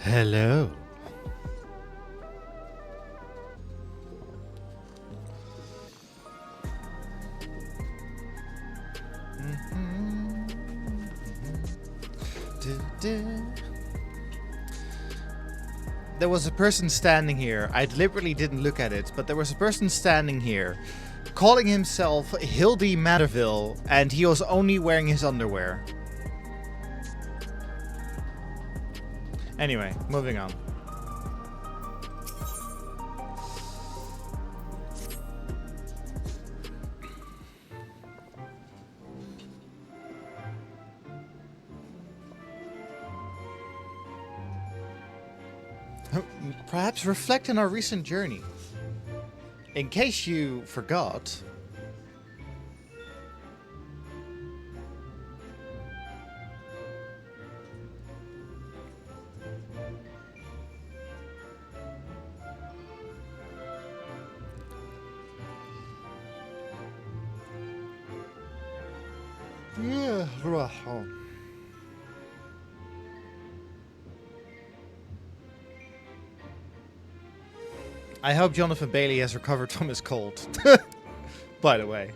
Hello. There was a person standing here. I deliberately didn't look at it, but there was a person standing here calling himself Hildy Matterville, and he was only wearing his underwear. Anyway, moving on. Perhaps reflect on our recent journey. In case you forgot... Yeah, I hope Jonathan Bailey has recovered from his cold. By the way.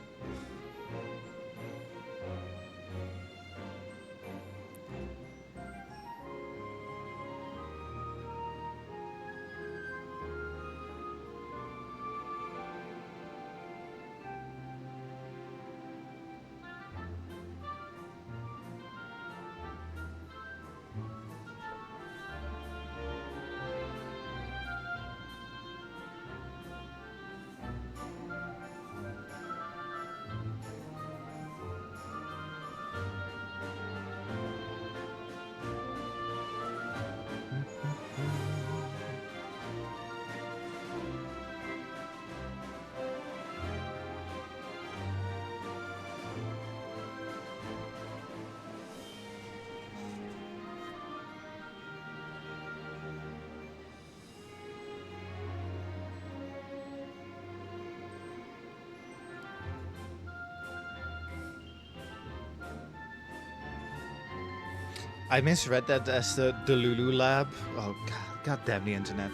I misread that as the Lulu Lab. Oh, God damn the internet.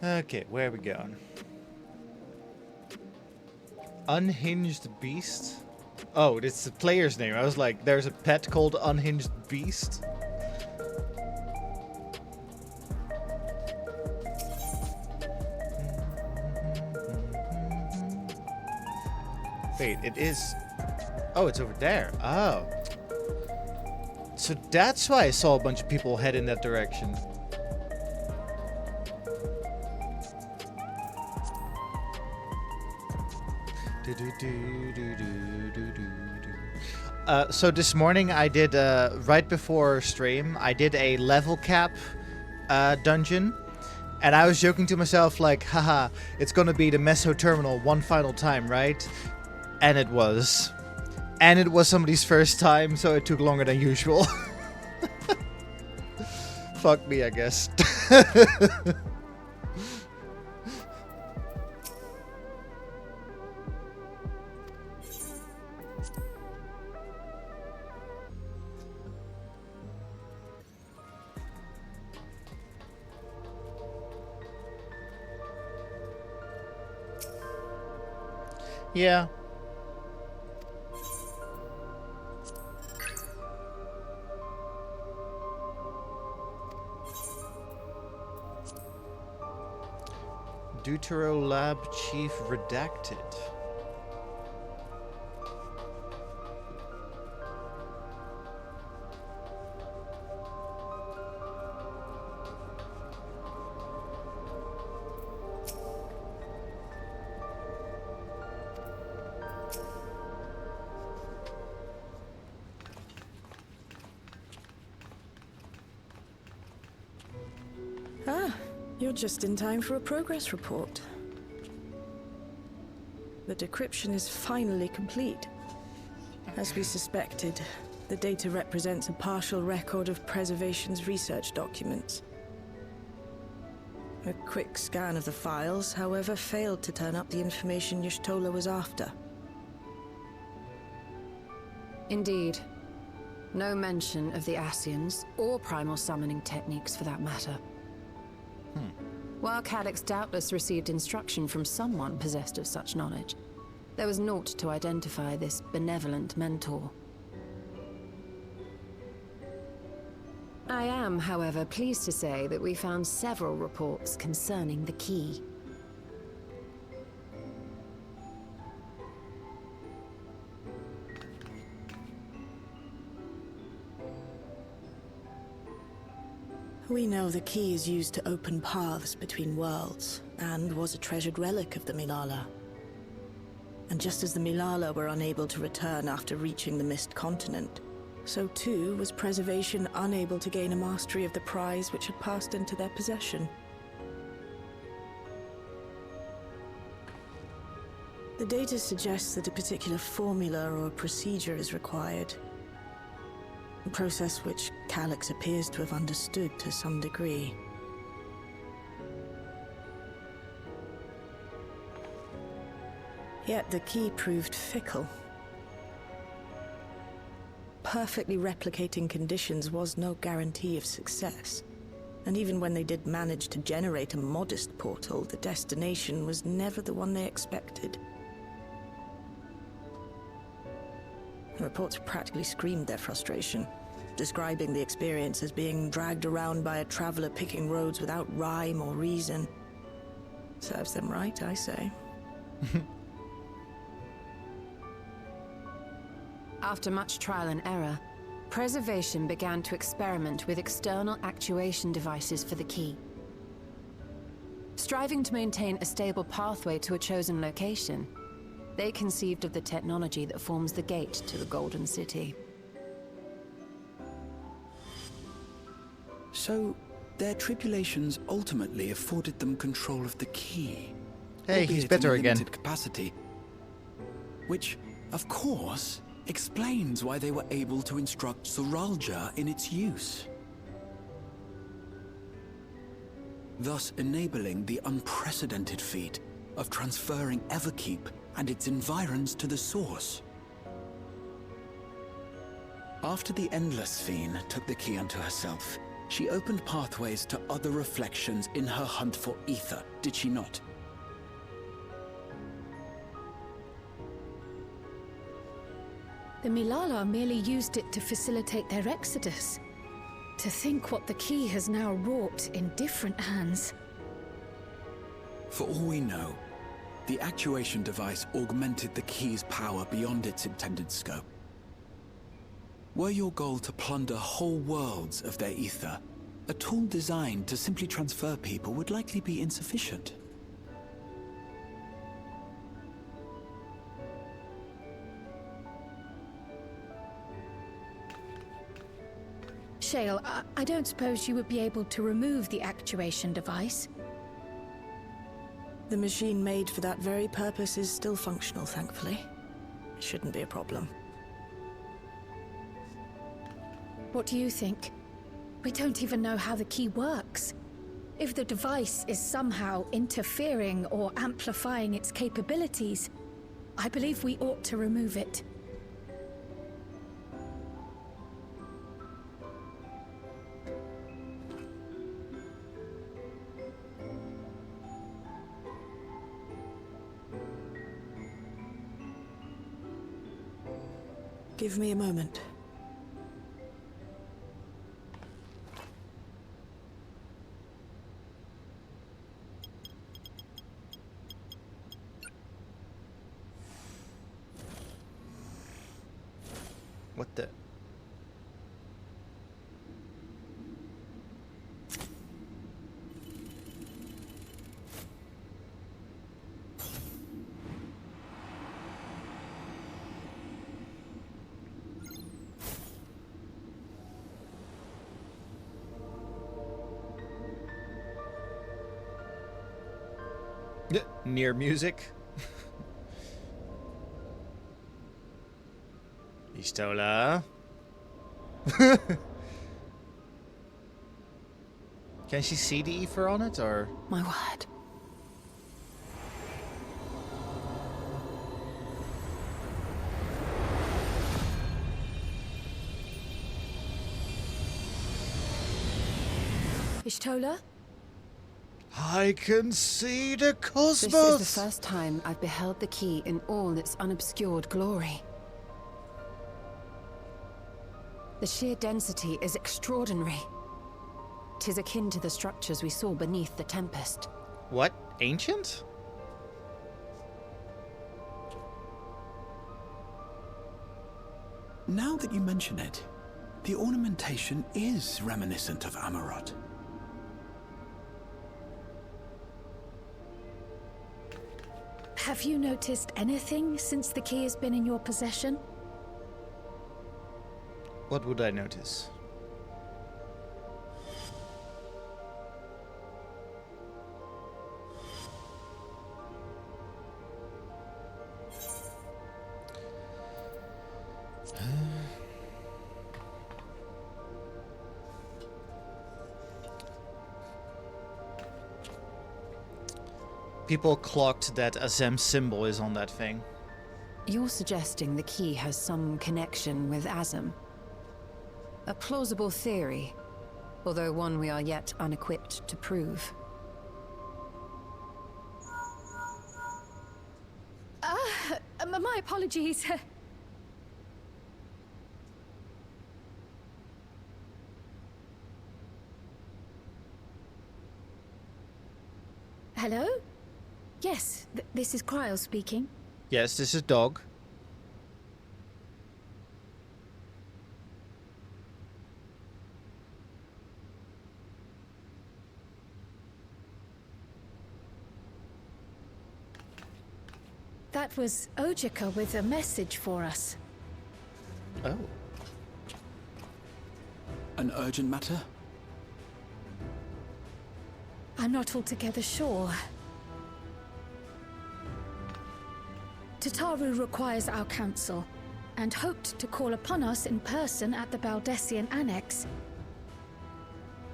Okay, where are we going? Unhinged Beast? Oh, it's the player's name. I was like, there's a pet called Unhinged Beast? Wait, it is... Oh, it's over there. Oh. So that's why I saw a bunch of people head in that direction. So this morning I did, right before stream, I did a level cap dungeon. And I was joking to myself like, haha, it's gonna be the Meso Terminal one final time, right? And it was. And it was somebody's first time, so it took longer than usual. Fuck me, I guess. Yeah. Deutero Lab Chief Redacted. You're just in time for a progress report. The decryption is finally complete. As we suspected, the data represents a partial record of Preservation's research documents. A quick scan of the files, however, failed to turn up the information Y'shtola was after. Indeed. No mention of the Ascians, or primal summoning techniques for that matter. While Calyx doubtless received instruction from someone possessed of such knowledge, there was naught to identify this benevolent mentor. I am, however, pleased to say that we found several reports concerning the key. We know the key is used to open paths between worlds, and was a treasured relic of the Milala. And just as the Milala were unable to return after reaching the Mist Continent, so too was Preservation unable to gain a mastery of the prize which had passed into their possession. The data suggests that a particular formula or procedure is required. A process which Calyx appears to have understood to some degree. Yet the key proved fickle. Perfectly replicating conditions was no guarantee of success. And even when they did manage to generate a modest portal, the destination was never the one they expected. The reports practically screamed their frustration, describing the experience as being dragged around by a traveler picking roads without rhyme or reason. Serves them right, I say. After much trial and error, Preservation began to experiment with external actuation devices for the key. Striving to maintain a stable pathway to a chosen location, they conceived of the technology that forms the gate to the Golden City. So, their tribulations ultimately afforded them control of the key. Hey, he's better in a again. limited capacity. Which, of course, explains why they were able to instruct Zoralja in its use. Thus enabling the unprecedented feat of transferring Everkeep and its environs to the Source. After the Endless Fiend took the key unto herself, she opened pathways to other reflections in her hunt for ether, did she not? The Milala merely used it to facilitate their exodus. To think what the key has now wrought in different hands. For all we know, the actuation device augmented the key's power beyond its intended scope. Were your goal to plunder whole worlds of their ether, a tool designed to simply transfer people would likely be insufficient. Shale, I don't suppose you would be able to remove the actuation device? The machine made for that very purpose is still functional, thankfully. It shouldn't be a problem. What do you think? We don't even know how the key works. If the device is somehow interfering or amplifying its capabilities, I believe we ought to remove it. Give me a moment. What the? Near music. Y'shtola. Can she see the ether on it, or? My word. Ishtola? I can see the cosmos! This is the first time I've beheld the key in all its unobscured glory. The sheer density is extraordinary. 'Tis akin to the structures we saw beneath the Tempest. What? Ancient? Now that you mention it, the ornamentation is reminiscent of Amarot. Have you noticed anything since the key has been in your possession? What would I notice? People clocked that Azem symbol is on that thing. You're suggesting the key has some connection with Azem. A plausible theory, although one we are yet unequipped to prove. My apologies. Hello? Yes, this is Cryo speaking. Yes, this is Dog. That was Ojika with a message for us. Oh. An urgent matter? I'm not altogether sure. Tataru requires our counsel, and hoped to call upon us in person at the Baldessian Annex.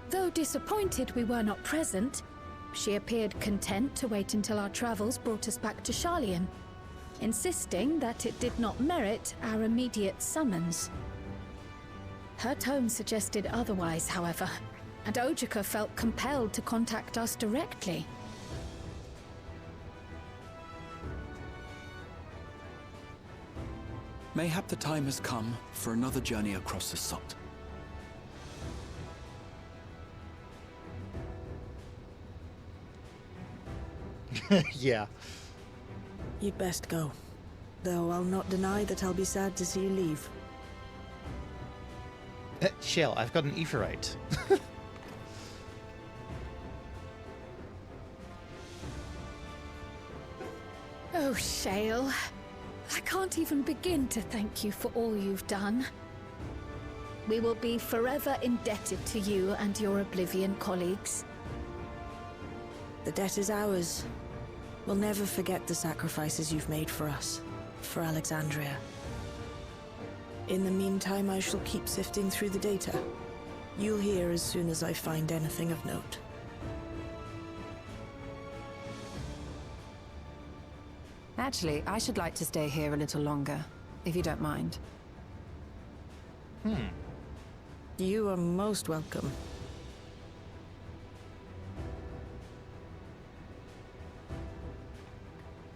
Though disappointed we were not present, she appeared content to wait until our travels brought us back to Sharlayan, insisting that it did not merit our immediate summons. Her tone suggested otherwise, however, and Ojika felt compelled to contact us directly. Mayhap the time has come for another journey across the Sot. Yeah. You'd best go. Though I'll not deny that I'll be sad to see you leave. Shell, I've got an Aetheryte. Oh, Shale. I can't even begin to thank you for all you've done. We will be forever indebted to you and your Oblivion colleagues. The debt is ours. We'll never forget the sacrifices you've made for us, for Alexandria. In the meantime, I shall keep sifting through the data. You'll hear as soon as I find anything of note. Actually, I should like to stay here a little longer, if you don't mind. You are most welcome.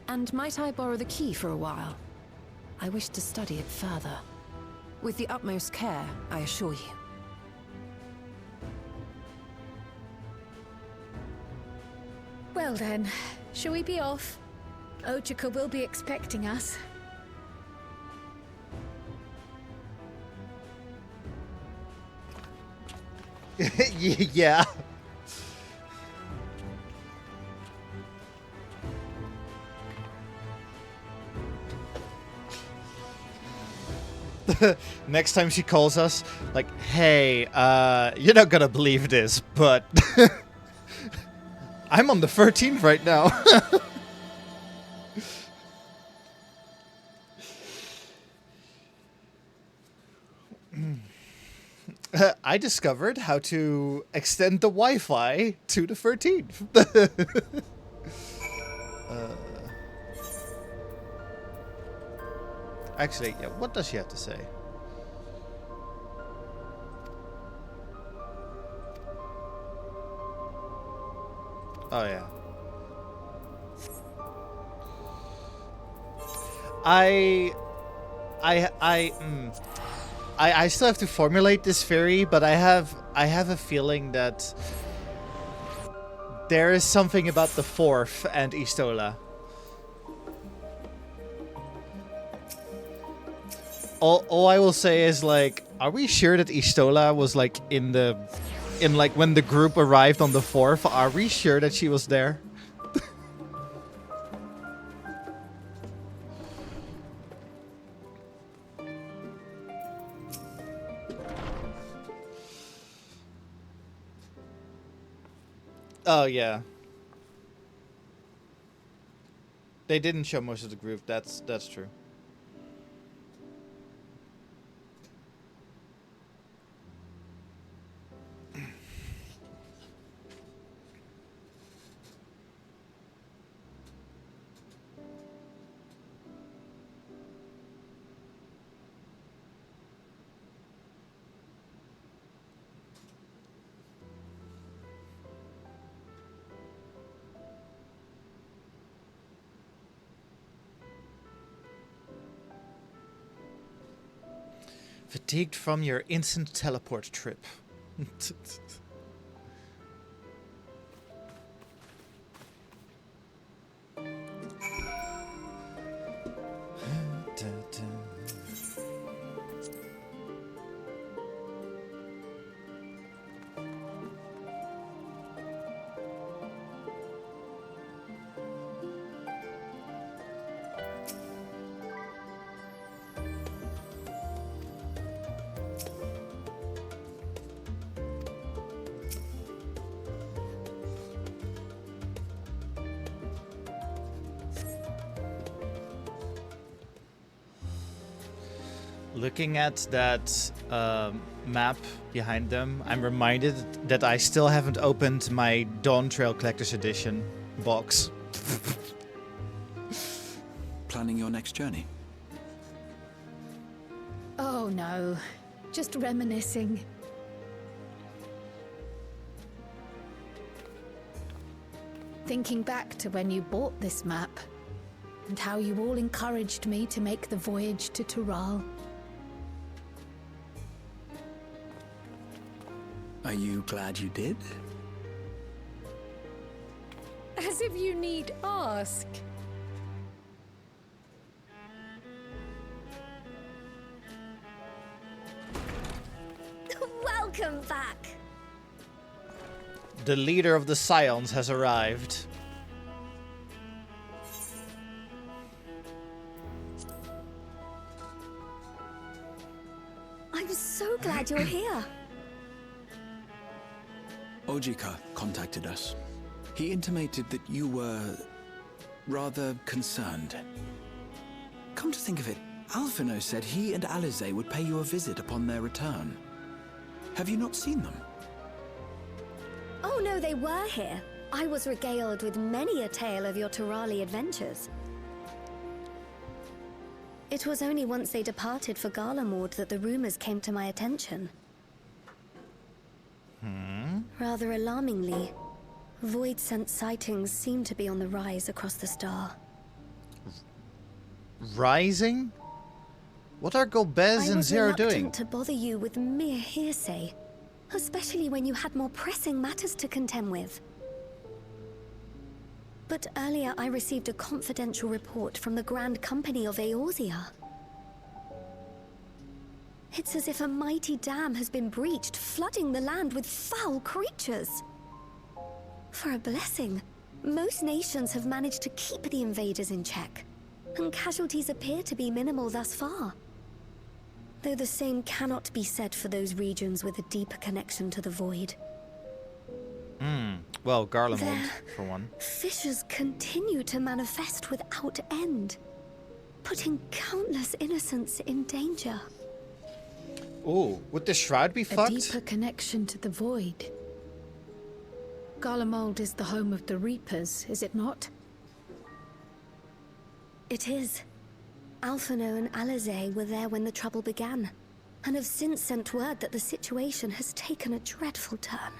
And might I borrow the key for a while? I wish to study it further. With the utmost care, I assure you. Well then, shall we be off? Ojika will be expecting us. Yeah. Next time she calls us, like, hey, you're not gonna believe this, but I'm on the 13th right now. I discovered how to extend the Wi-Fi to the 13th. Actually, yeah, what does she have to say? Oh yeah. I still have to formulate this theory, but I have a feeling that there is something about the fourth and Istola. All I will say is, like, are we sure that Istola was like in like when the group arrived on the fourth? Are we sure that she was there? Oh yeah. They didn't show most of the group. That's true. Fatigued from your instant teleport trip. Looking at that map behind them, I'm reminded that I still haven't opened my Dawntrail Collector's Edition box. Planning your next journey? Oh no, just reminiscing. Thinking back to when you bought this map, and how you all encouraged me to make the voyage to Tural. Are you glad you did? As if you need ask. Welcome back. The leader of the Scions has arrived. I'm so glad you're here. Ojika contacted us. He intimated that you were rather concerned. Come to think of it, Alphino said he and Alize would pay you a visit upon their return. Have you not seen them? Oh no, they were here. I was regaled with many a tale of your Turali adventures. It was only once they departed for Garlemord that the rumors came to my attention. Rather alarmingly, void-sent sightings seem to be on the rise across the star. Rising? What are Golbez and Zero doing? I was reluctant to bother you with mere hearsay, especially when you had more pressing matters to contend with. But earlier I received a confidential report from the Grand Company of Eorzea. It's as if a mighty dam has been breached, flooding the land with foul creatures. For a blessing, most nations have managed to keep the invaders in check, and casualties appear to be minimal thus far. Though the same cannot be said for those regions with a deeper connection to the void. Well, Garlemald, for one. Fissures continue to manifest without end, putting countless innocents in danger. Ooh, would the shroud be A fucked? deeper connection to the void. Garlemald is the home of the Reapers, is it not? It is. Alphino and Alizé were there when the trouble began, and have since sent word that the situation has taken a dreadful turn.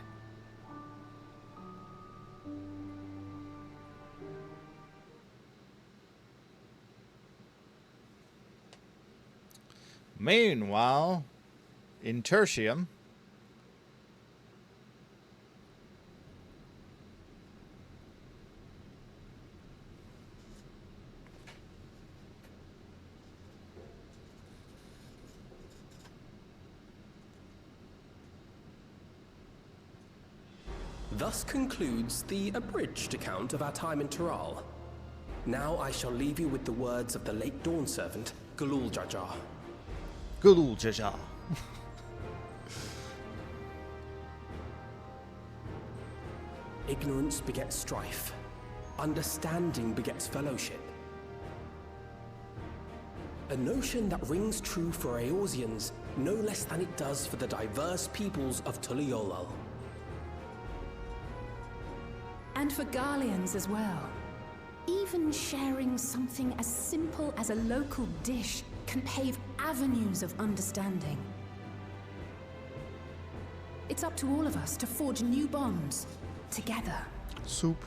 Meanwhile, in Tertium, Thus concludes the abridged account of our time in Tural. Now I shall leave you with the words of the late Dawn servant, Galul Jajar. Gulul Jaja. Ignorance begets strife. Understanding begets fellowship. A notion that rings true for Eorzeans no less than it does for the diverse peoples of Tuliolal. And for Garleans as well. Even sharing something as simple as a local dish can pave avenues of understanding. It's up to all of us to forge new bonds, together. Soup.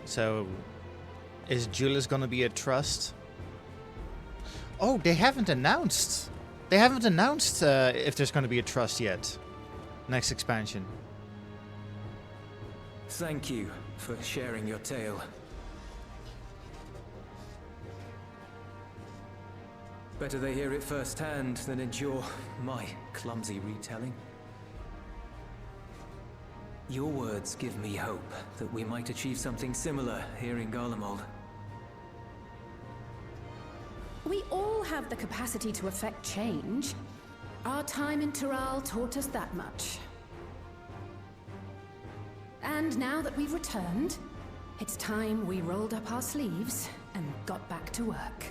So, is Julius gonna be a trust? Oh, they haven't announced. They haven't announced if there's gonna be a trust yet. Next expansion. Thank you for sharing your tale. Better they hear it firsthand than endure my clumsy retelling. Your words give me hope that we might achieve something similar here in Garlemald. We all have the capacity to affect change. Our time in Tural taught us that much. And now that we've returned, it's time we rolled up our sleeves and got back to work.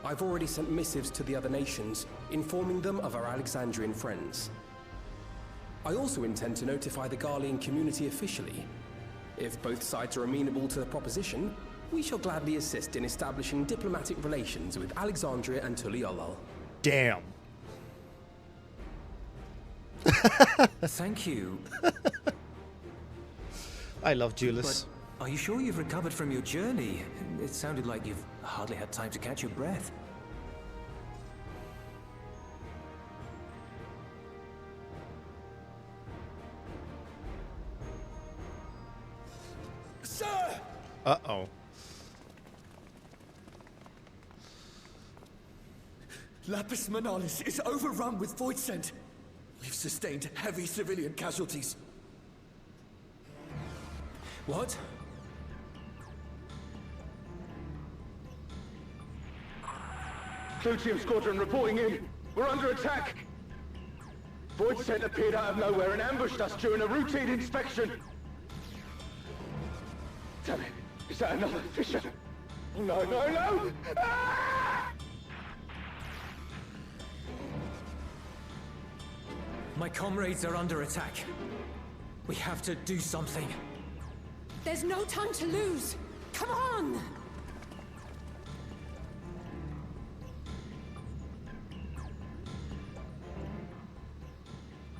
I've already sent missives to the other nations, informing them of our Alexandrian friends. I also intend to notify the Garlean community officially. If both sides are amenable to the proposition, we shall gladly assist in establishing diplomatic relations with Alexandria and Tuliolal. Damn. Thank you. I love Julius. But are you sure you've recovered from your journey? It sounded like you've hardly had time to catch your breath. Sir! Uh-oh. Lapis Manalis is overrun with void scent. We've sustained heavy civilian casualties. What? Plutium Squadron reporting in. We're under attack. Void scent appeared out of nowhere and ambushed us during a routine inspection. Damn it. Is that another fisher? Oh, no, no, no! Ah! My comrades are under attack. We have to do something. There's no time to lose! Come on!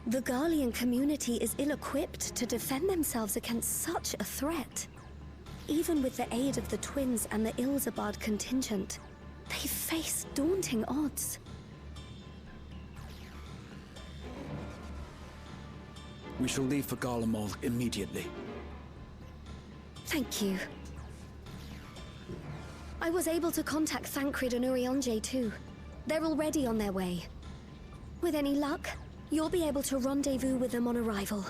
The Garlean community is ill-equipped to defend themselves against such a threat. Even with the aid of the twins and the Ilzabard contingent, they face daunting odds. We shall leave for Garlemald immediately. Thank you. I was able to contact Thancred and Urianger too. They're already on their way. With any luck, you'll be able to rendezvous with them on arrival.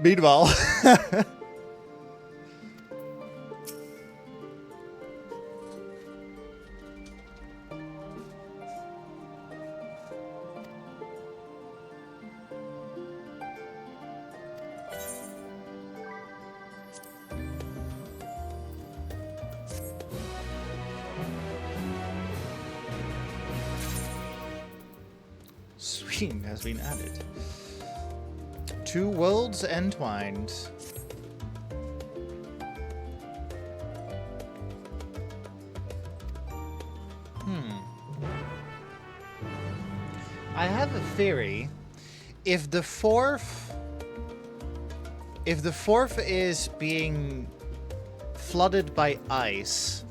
Meanwhile. Swing has been added. 2 worlds entwined. I have a theory. If the fourth is being flooded by ice,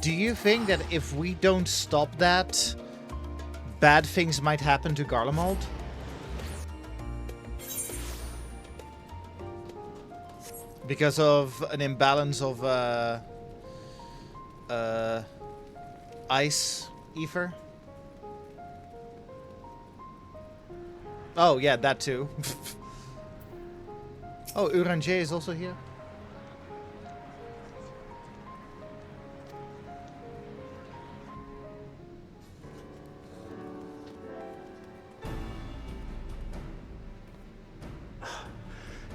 do you think that if we don't stop that, bad things might happen to Garlemald? Because of an imbalance of ice ether? Oh, yeah, that too. Oh, Uranger is also here.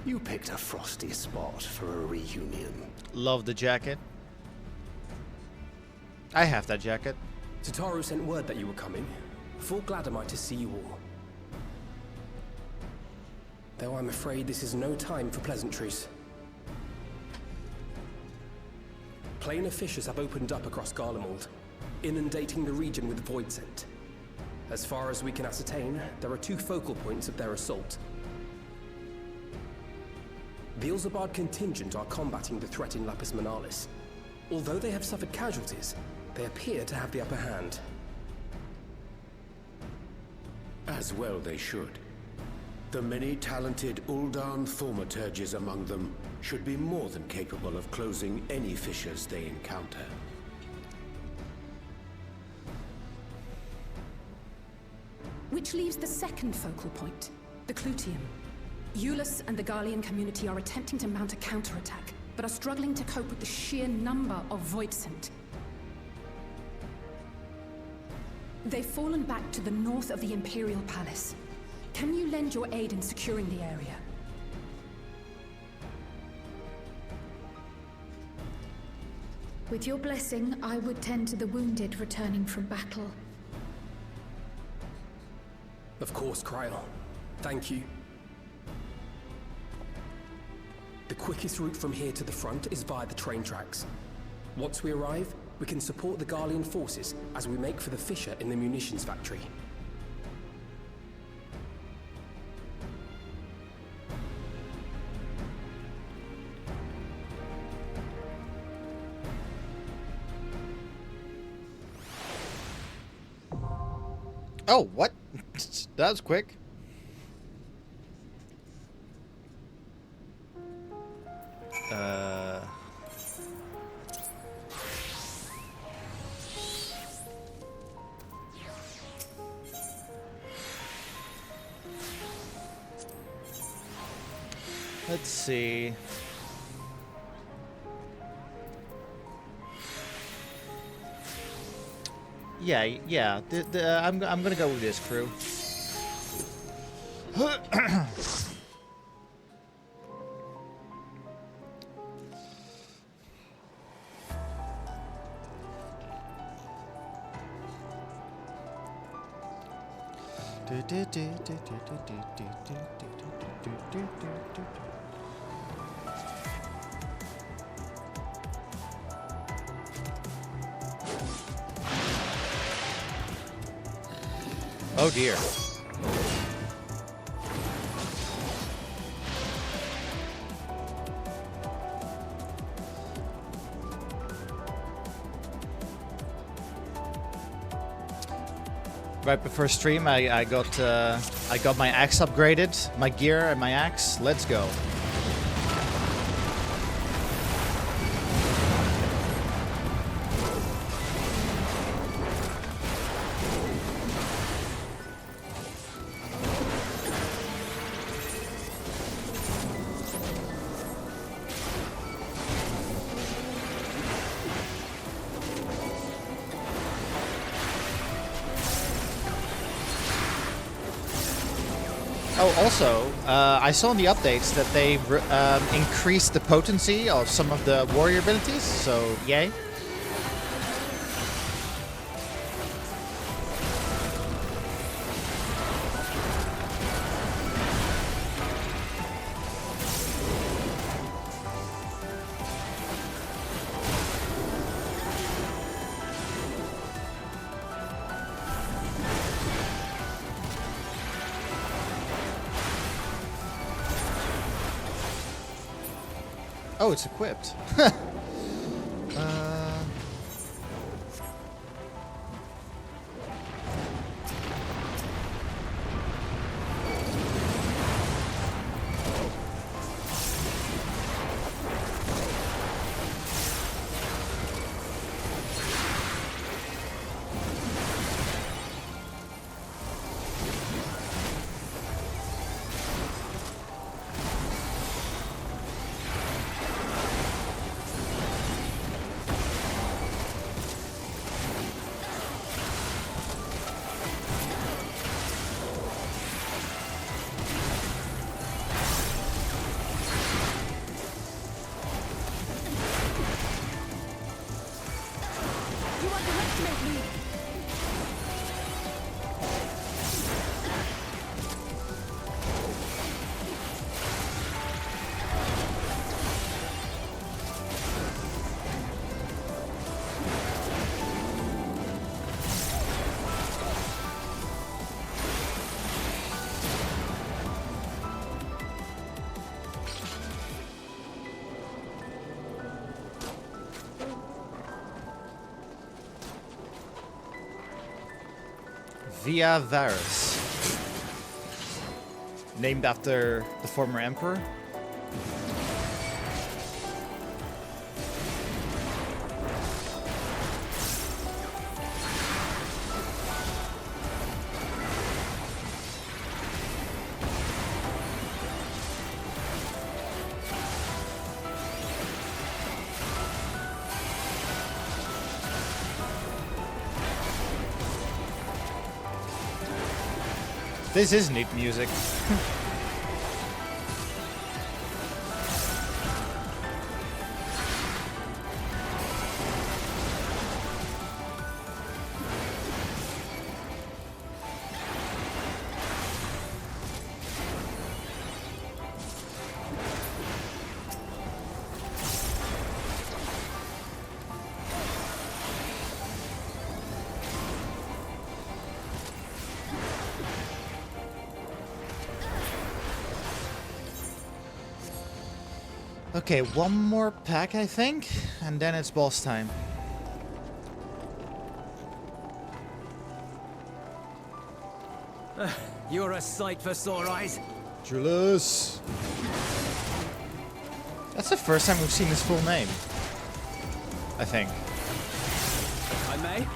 You picked a frosty spot for a reunion. Love the jacket. I have that jacket. Tataru sent word that you were coming. Full glad am I to see you all. Though I'm afraid this is no time for pleasantries. Planar fissures have opened up across Garlemald, inundating the region with void scent. As far as we can ascertain, there are 2 focal points of their assault. The Ilzabard contingent are combating the threat in Lapis Manalis. Although they have suffered casualties, they appear to have the upper hand. As well they should. The many talented Uldan thaumaturges among them should be more than capable of closing any fissures they encounter. Which leaves the second focal point, the Clutium. Eulus and the Garlean community are attempting to mount a counterattack, but are struggling to cope with the sheer number of Voidsent. They've fallen back to the north of the Imperial Palace. Can you lend your aid in securing the area? With your blessing, I would tend to the wounded returning from battle. Of course, Kryl. Thank you. The quickest route from here to the front is via the train tracks. Once we arrive, we can support the Garlean forces as we make for the fissure in the munitions factory. Oh, what? That was quick. Let's see. Yeah. I'm gonna go with this crew. Oh dear. Right before stream, I got my axe upgraded, my gear and my axe. Let's go. Oh, also, I saw in the updates that they increased the potency of some of the warrior abilities, so yay. Oh, it's equipped. Via Varus. Named after the former emperor. This is neat music. Okay, one more pack, I think, and then it's boss time. You're a sight for sore eyes. Julius. That's the first time we've seen his full name, I think. I may.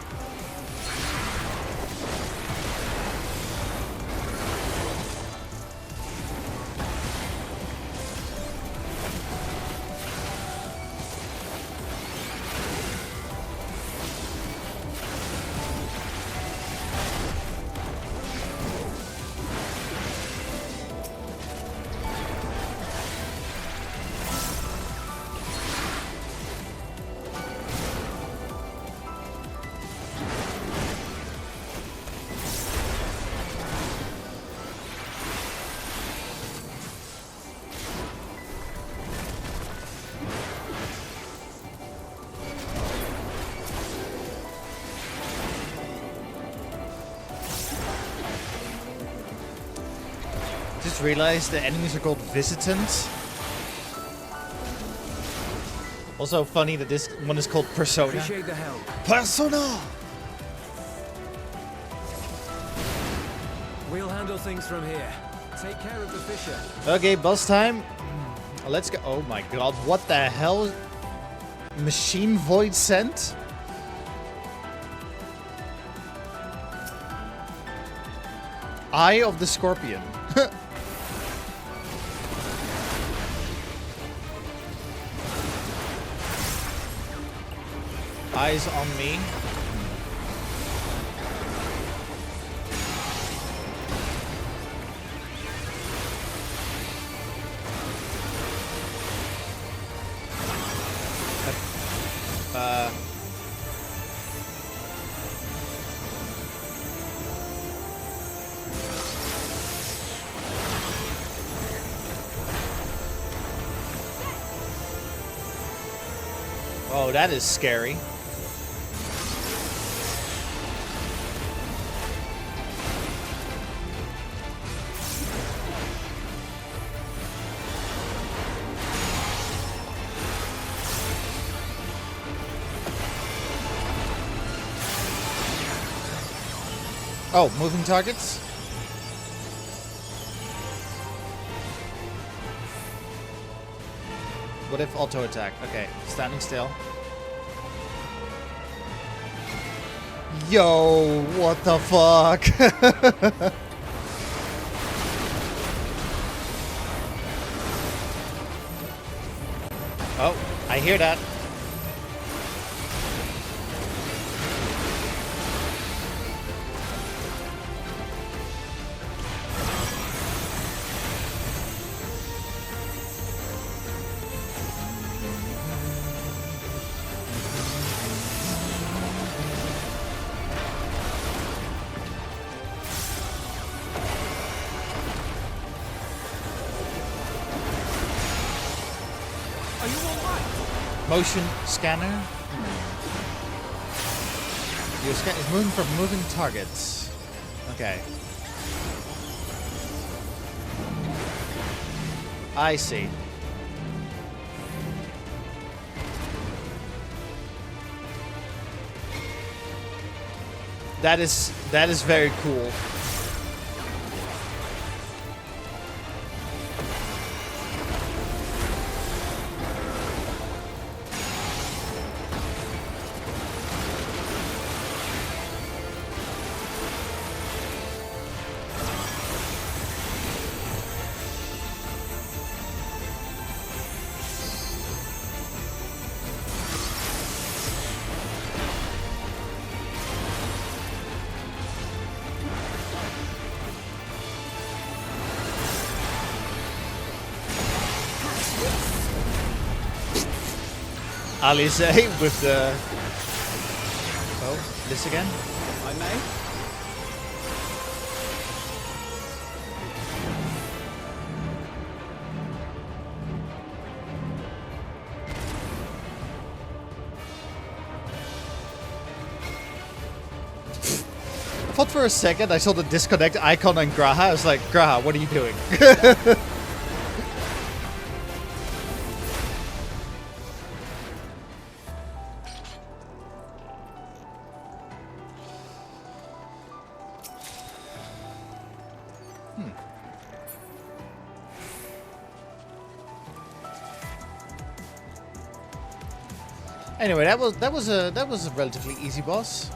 Just realized the enemies are called visitants. Also funny that this one is called Persona. Appreciate the help. Persona! We'll handle things from here. Take care of the fisher. Okay, boss time. Let's go. Oh my god, what the hell? Machine Void Scent? Eye of the Scorpion. Eyes on me. Oh, that is scary. Oh, moving targets? What if auto attack? Okay, standing still. Yo, what the fuck? Oh, I hear that. Motion scanner. Your scan is moving from moving targets. Okay. I see. That is very cool. Alice with the... Oh, this again? I may? I thought for a second I saw the disconnect icon on Graha. I was like, Graha, what are you doing? Anyway, that was a relatively easy boss.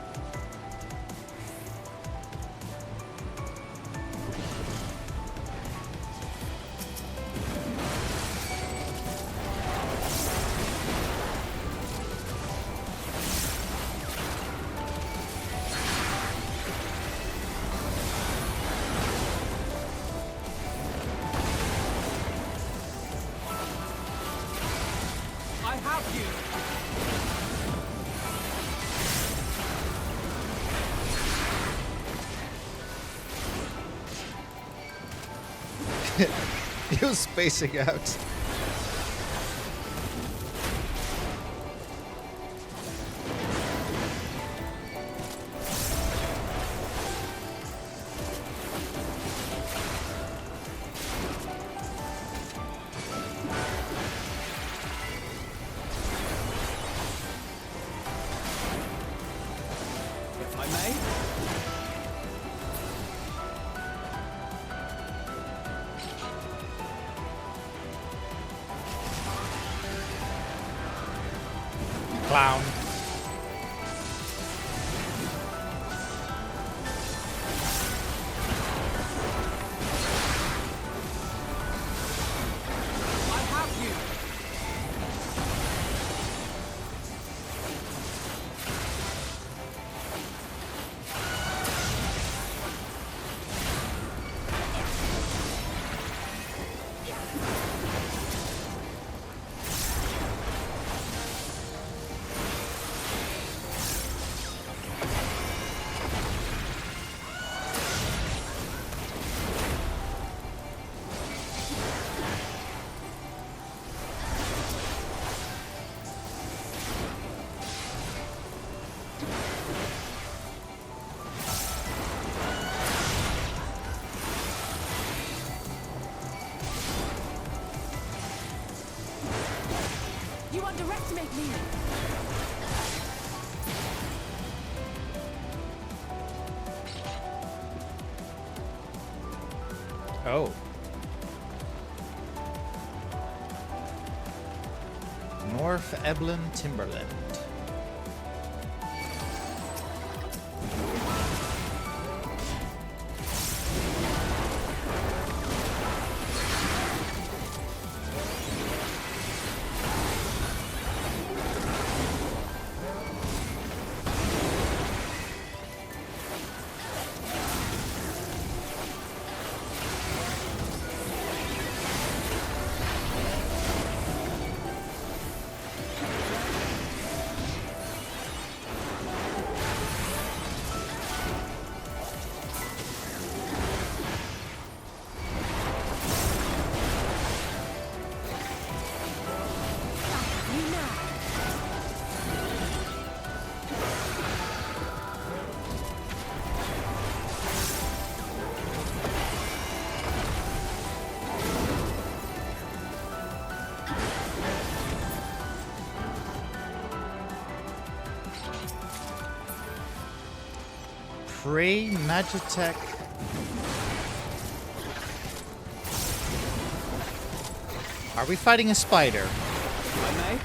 I have you! You're spacing out. If I may? Clown. I have you! You underestimate me! Oh. North Eblin Timberland. Prey Magitech. Are we fighting a spider? I may.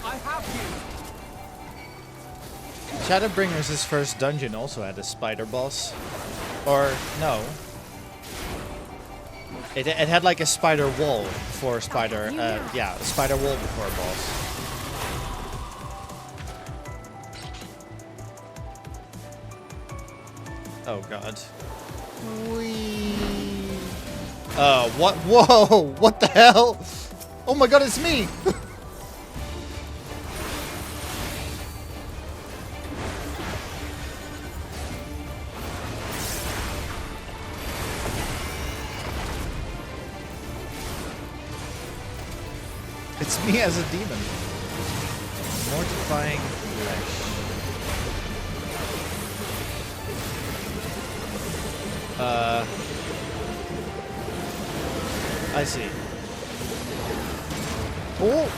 I have you. Shadowbringer's first dungeon also had a spider boss. Or, no. It had like a spider wall before a spider, yeah, a spider wall before a boss. Oh god. Whee. What? Whoa! What the hell? Oh my god, it's me! It's me as a demon. Mortifying flesh. I see. Oh!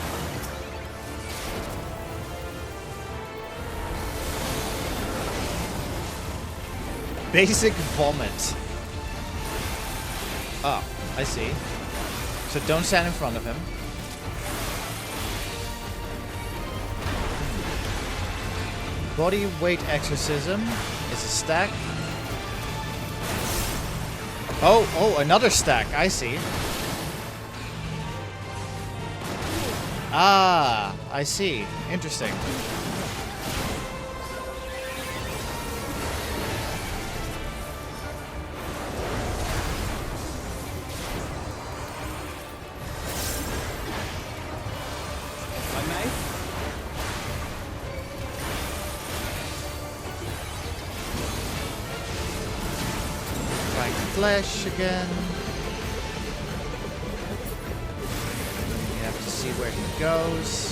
Basic vomit. Oh, I see. So don't stand in front of him. Body weight exorcism is a stack. Oh, another stack. I see. Ah, I see. Interesting. Flesh again. You have to see where he goes.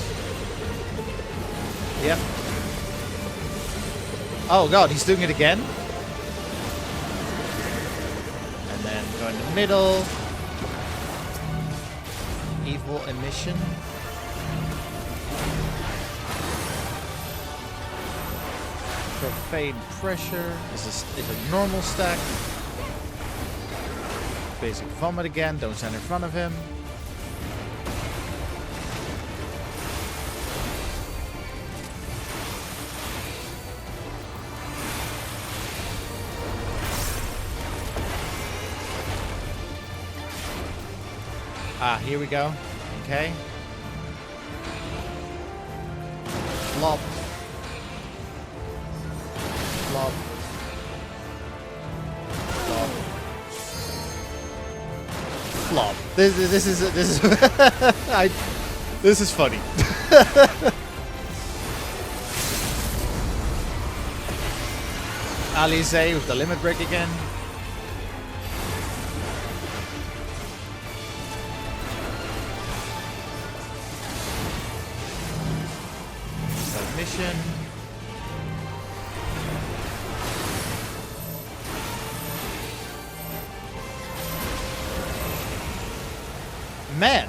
Yep. Oh god, he's doing it again. And then go in the middle. Evil emission. Profane pressure is a normal stack. Basic vomit again, don't stand in front of him. Ah, here we go. Okay. Flop. Flop. Flop. Flop. This is this is funny. Alize with the limit break again. mission. Man.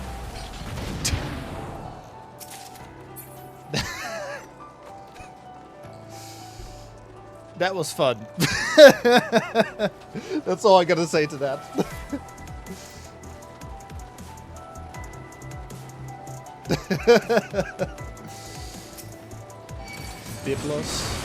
That was fun. That's all I gotta say to that. Biblos.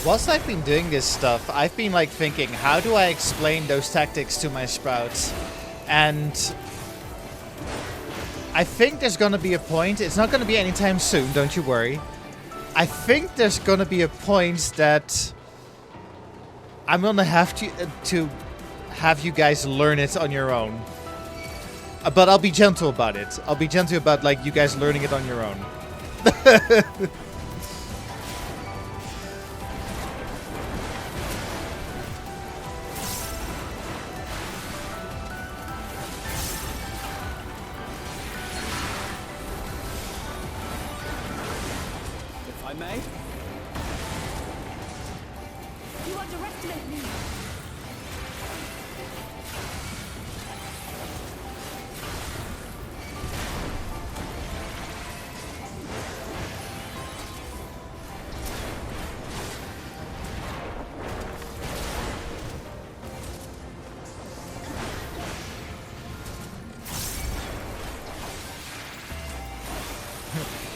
Whilst I've been doing this stuff, I've been like thinking, how do I explain those tactics to my sprouts? And I think there's gonna be a point, it's not gonna be anytime soon, don't you worry. I think there's gonna be a point that I'm gonna have to have you guys learn it on your own. But I'll be gentle about it. I'll be gentle about like you guys learning it on your own.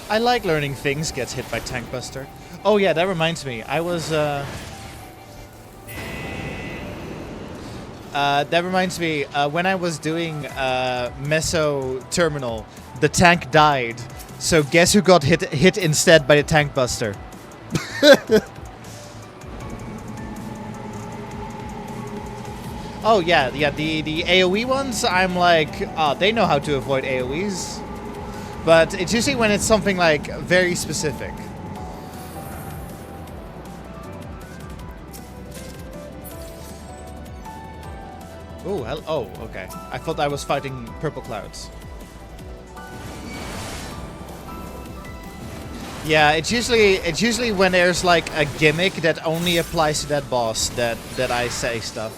I like learning things gets hit by Tank Buster. Oh yeah, that reminds me. I was that reminds me, when I was doing Meso Terminal, the tank died. So guess who got hit instead by the Tank Buster? Oh yeah, the AoE ones, I'm like, oh, they know how to avoid AoEs. But it's usually when it's something like very specific. Ooh, oh, okay. I thought I was fighting purple clouds. Yeah, it's usually when there's like a gimmick that only applies to that boss that I say stuff.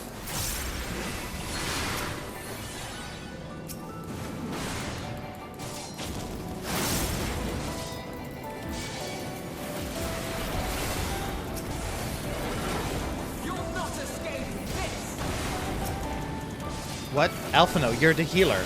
What? Alphino, you're the healer.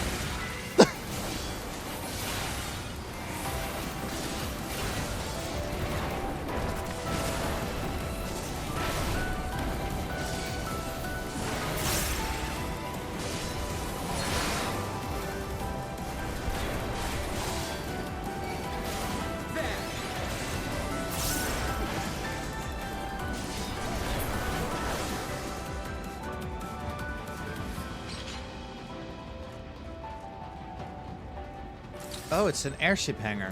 Oh, it's an airship hangar.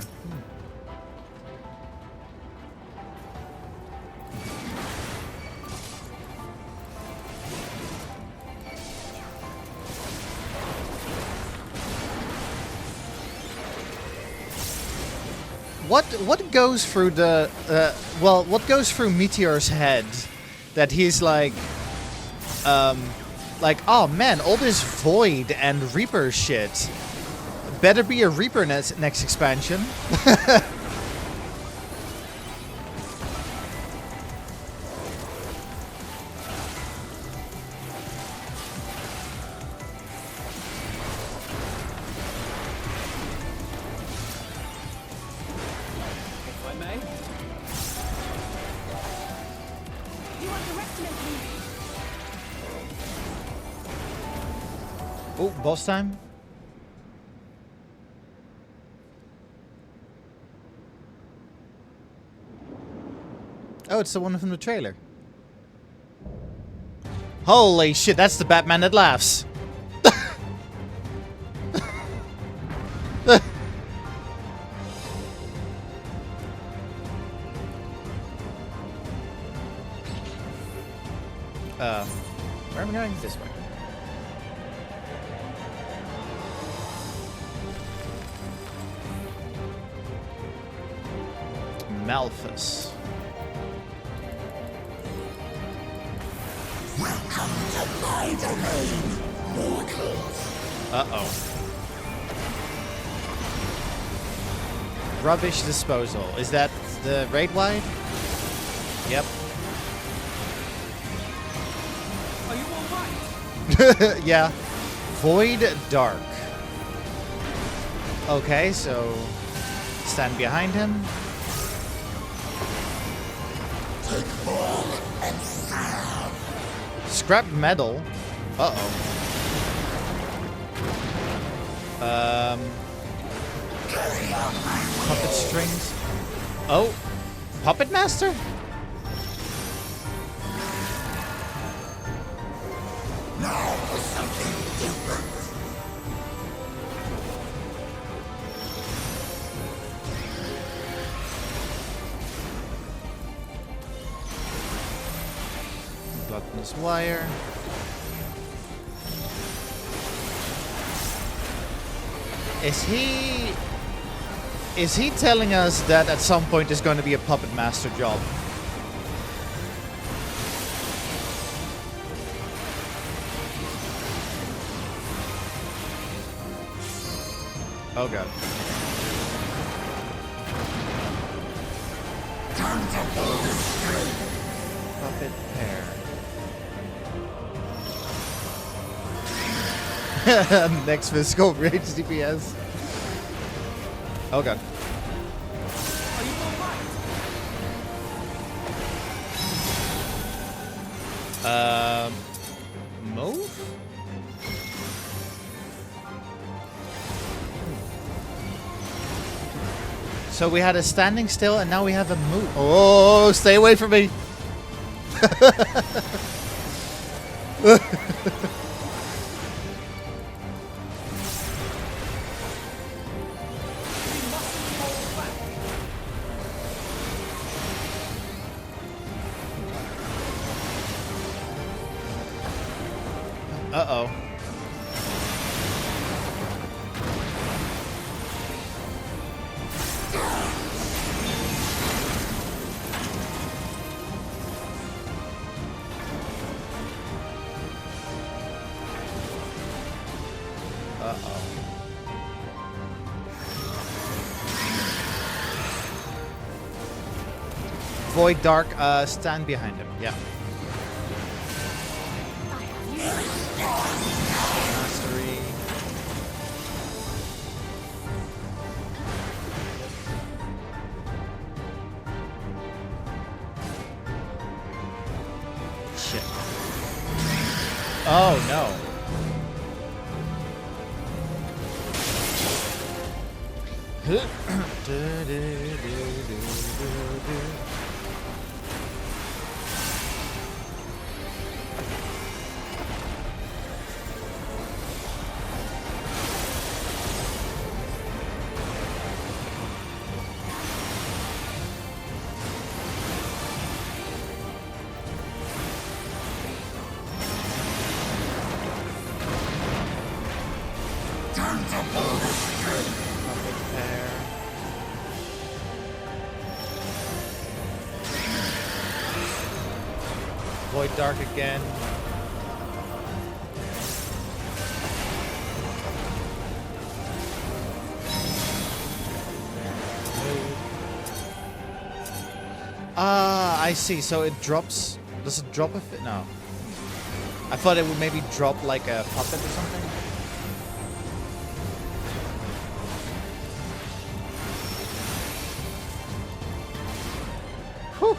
What goes through the what goes through Meteor's head that he's like oh man, all this Void and Reaper shit. Better be a Reaper next expansion. If I may. You underestimate me. Oh, boss time. Oh, it's the one from the trailer. Holy shit, that's the Batman that laughs. Where am I going? This way. Malphus. Welcome to my domain, mortals. Uh-oh. Rubbish disposal. Is that the raid wide? Yep. Are you alright? Yeah. Void Dark. Okay, so stand behind him. Take more and serve. Scrap metal. Uh-oh. Puppet strings. Oh. Puppet Master? Now for something different. Gluttonous wire. Is he telling us that at some point there's going to be a Puppet Master job? Oh god. Time to pull the string. Puppet pair. Next physical rage DPS. Oh god. Move? So we had a standing still and now we have a move. Oh, stay away from me. Uh-oh. Uh-oh. Void Dark, stand behind him. Yeah. Mastery. Shit. Oh no. Time to pull the string. Puppet pair. Void Dark again. Ah, I see. So it drops. Does it drop if it? No. I thought it would maybe drop like a puppet or something. Whew.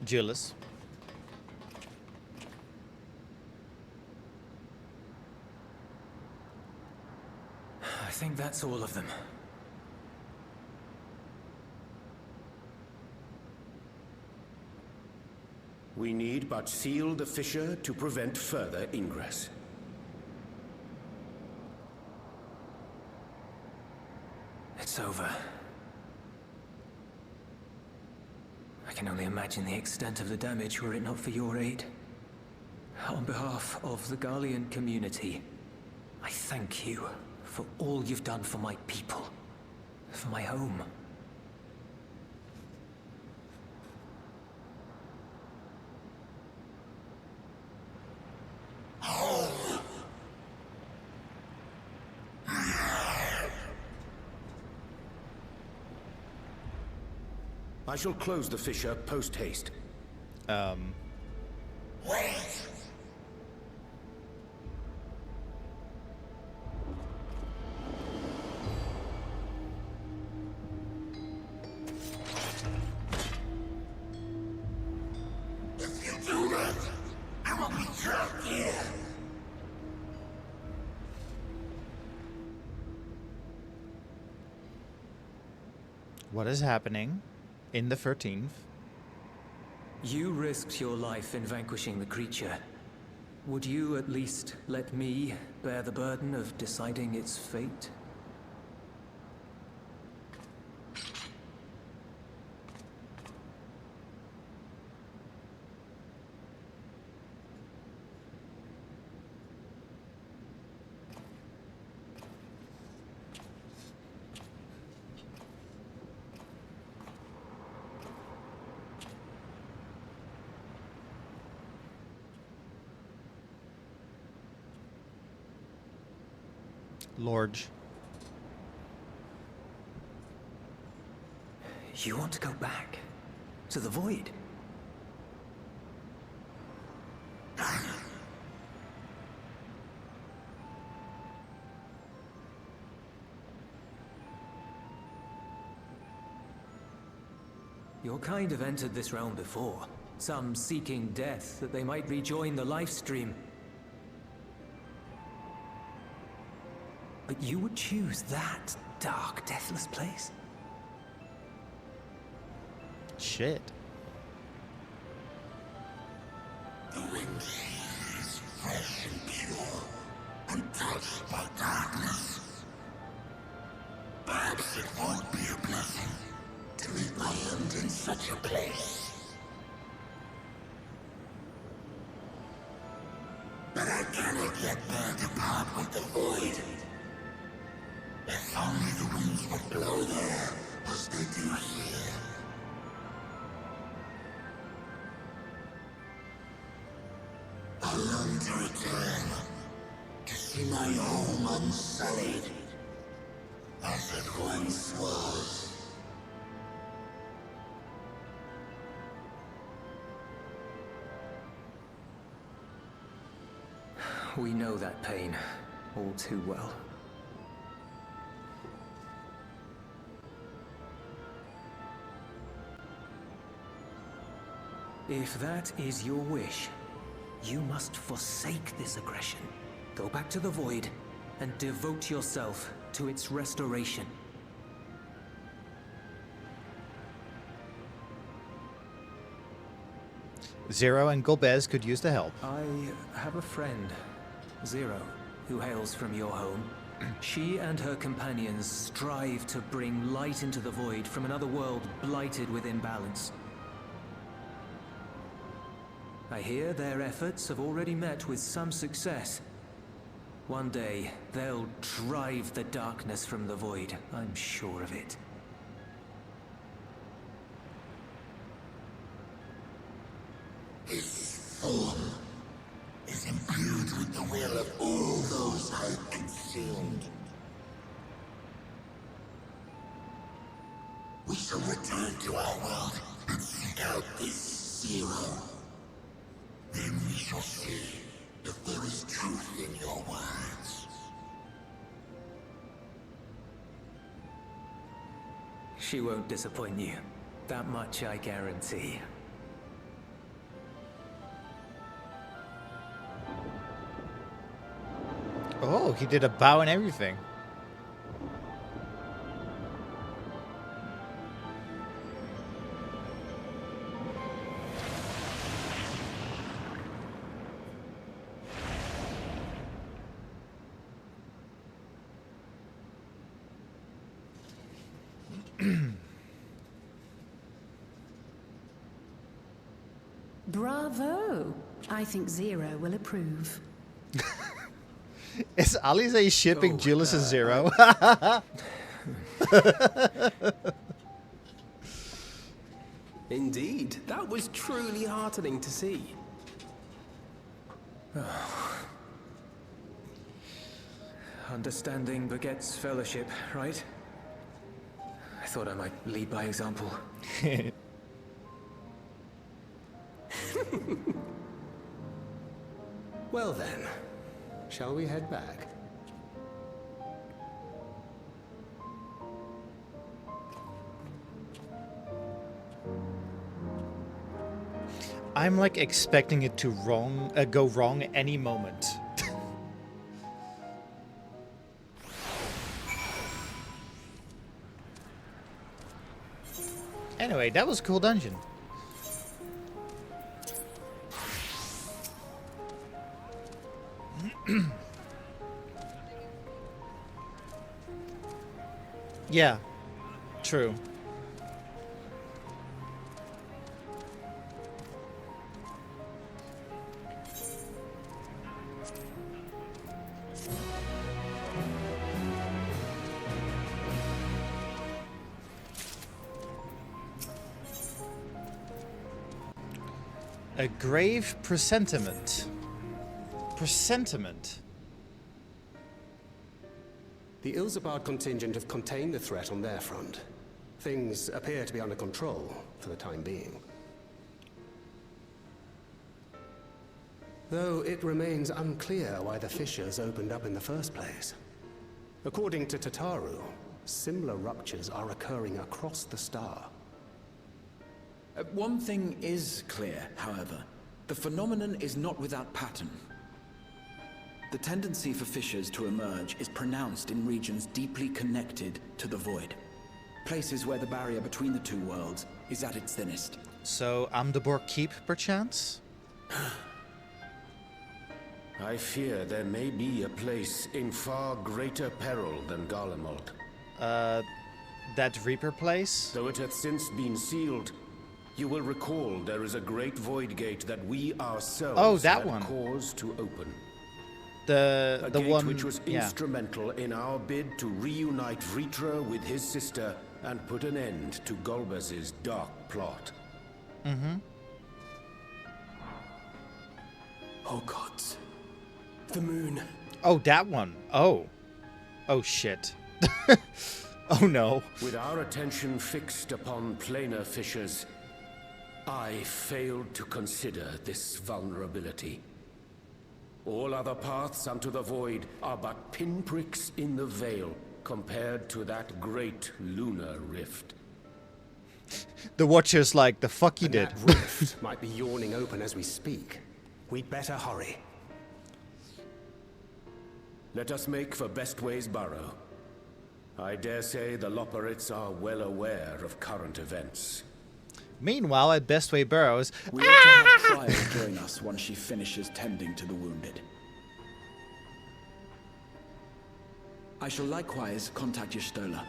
Julius. I think that's all of them. We need but seal the fissure to prevent further ingress. It's over. I can only imagine the extent of the damage were it not for your aid. On behalf of the Garlean community, I thank you for all you've done for my people, for my home. I shall close the fissure post-haste. Wait! If you do that, I will be trapped here. What is happening in the 13th? You risked your life in vanquishing the creature. Would you at least let me bear the burden of deciding its fate? Lorge. You want to go back? To the Void? Your kind have entered this realm before. Some seeking death that they might rejoin the life stream. But you would choose that dark, deathless place? Shit. The wind is fresh and pure, untouched by darkness. Perhaps it won't be a blessing to meet my end in such a place. But I cannot yet bear to part with the Void. If only the winds would blow there, as they do here. I long to return, to see my home unsullied, as it once was. We know that pain all too well. If that is your wish, you must forsake this aggression. Go back to the Void and devote yourself to its restoration. Zero and Golbez could use the help. I have a friend, Zero, who hails from your home. She and her companions strive to bring light into the Void from another world blighted with imbalance. I hear their efforts have already met with some success. One day, they'll drive the darkness from the void. I'm sure of it. This form is imbued with the will of all those I've consumed. We shall return to our world and seek out this zero. Then we shall see if there is truth in your words. She won't disappoint you. That much I guarantee. Oh, he did a bow and everything. Bravo! I think Zero will approve. Is Alize shipping Julius as Zero? Indeed, that was truly heartening to see. Understanding begets fellowship, right? I thought I might lead by example. Well then, shall we head back? I'm like expecting it to go wrong any moment. Anyway, that was a cool dungeon. Yeah, true. A grave presentiment. Presentiment. The Ilzabard contingent have contained the threat on their front. Things appear to be under control for the time being. Though it remains unclear why the fissures opened up in the first place. According to Tataru, similar ruptures are occurring across the star. One thing is clear, however. The phenomenon is not without pattern. The tendency for fissures to emerge is pronounced in regions deeply connected to the void. Places where the barrier between the two worlds is at its thinnest. So, Amdeborg Keep, perchance? I fear there may be a place in far greater peril than Garlemald. That Reaper place? Though it hath since been sealed, you will recall there is a great void gate that we ourselves had cause to open. The gate one which was instrumental in our bid to reunite Vritra with his sister and put an end to Golbez's dark plot. Mm-hmm. Oh gods. The moon. Oh, that one. Oh. Oh shit. Oh no. With our attention fixed upon planar fissures, I failed to consider this vulnerability. All other paths unto the void are but pinpricks in the veil compared to that great lunar rift. The Watcher's like, the fuck you did. That rift might be yawning open as we speak. We'd better hurry. Let us make for Bestway's burrow. I dare say the Loporrits are well aware of current events. Meanwhile, at Bestway Burrows, we ought to have Trial join us once she finishes tending to the wounded. I shall likewise contact Y'shtola.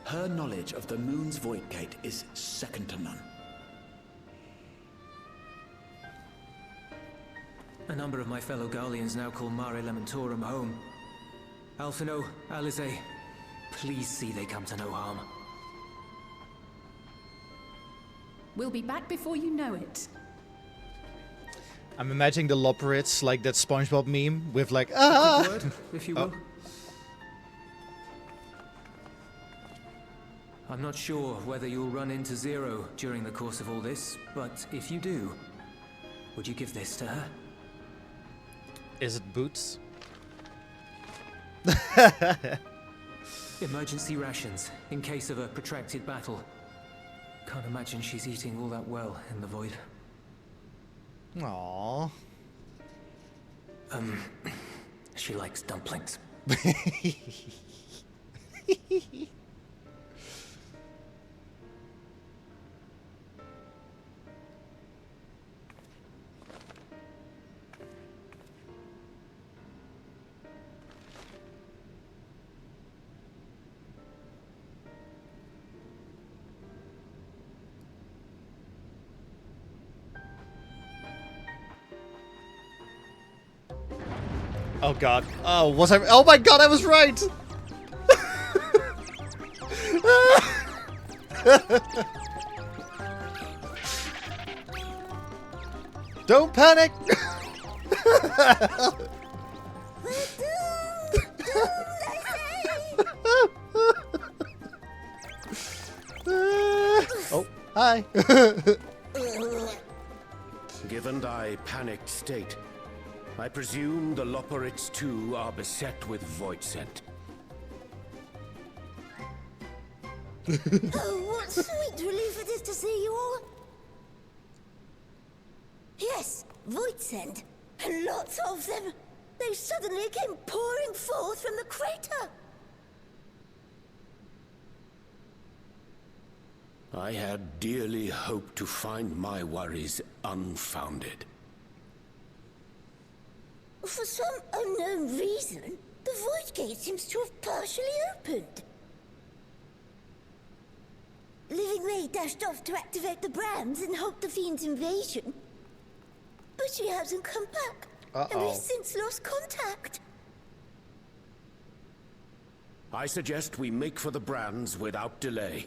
Her knowledge of the moon's void gate is second to none. A number of my fellow Garleans now call Mare Elementorum home. Alphino, Alize, please see they come to no harm. We'll be back before you know it. I'm imagining the Loporits like that SpongeBob meme with like, A ah! quick word, if you will. I'm not sure whether you'll run into Zero during the course of all this, but if you do, would you give this to her? Is it boots? Emergency rations, in case of a protracted battle. Can't imagine she's eating all that well in the void. Aww. She likes dumplings. Oh god. Oh, was I? Oh my god, I was right! Don't panic! Oh, hi. Given thy panicked state, I presume the Loporits too are beset with void scent. Oh, what sweet relief it is to see you all. Yes, void scent, and lots of them. They suddenly came pouring forth from the crater. I had dearly hoped to find my worries unfounded. For some unknown reason, the void gate seems to have partially opened. Living Ray dashed off to activate the brands and halt the Fiend's invasion. But she hasn't come back, and we've since lost contact. I suggest we make for the brands without delay.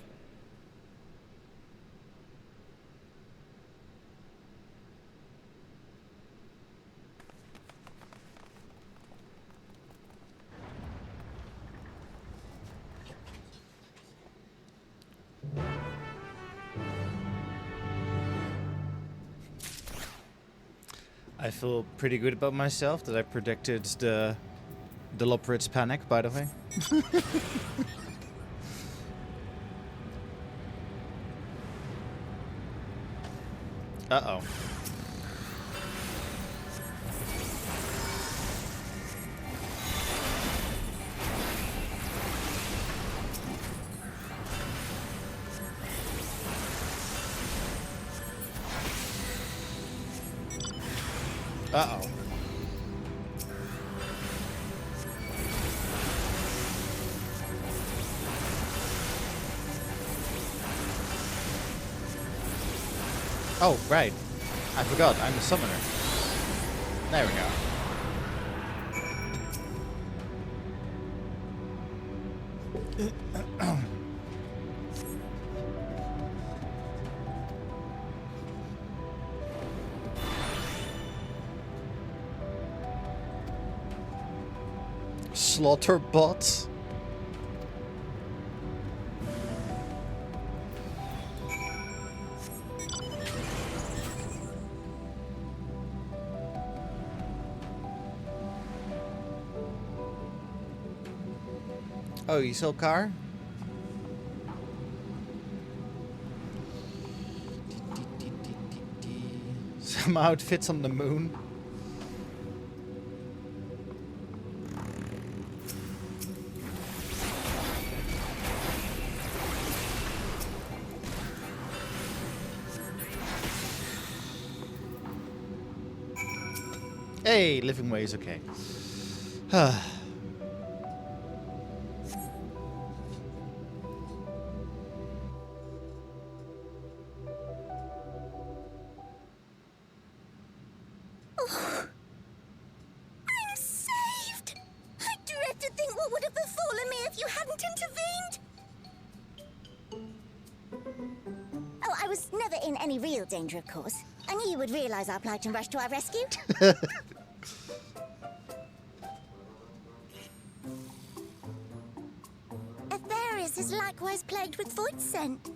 I feel pretty good about myself that I predicted the Loporits panic, by the way. Uh-oh. Uh-oh. Oh, right. I forgot, I'm a summoner. There we go. Slaughter bots. Oh, you sell car? Somehow it fits on the moon. Hey, living way is okay. was never in any real danger, of course. I knew you would realize our plight and rush to our rescue. Aetherius is likewise plagued with void scent.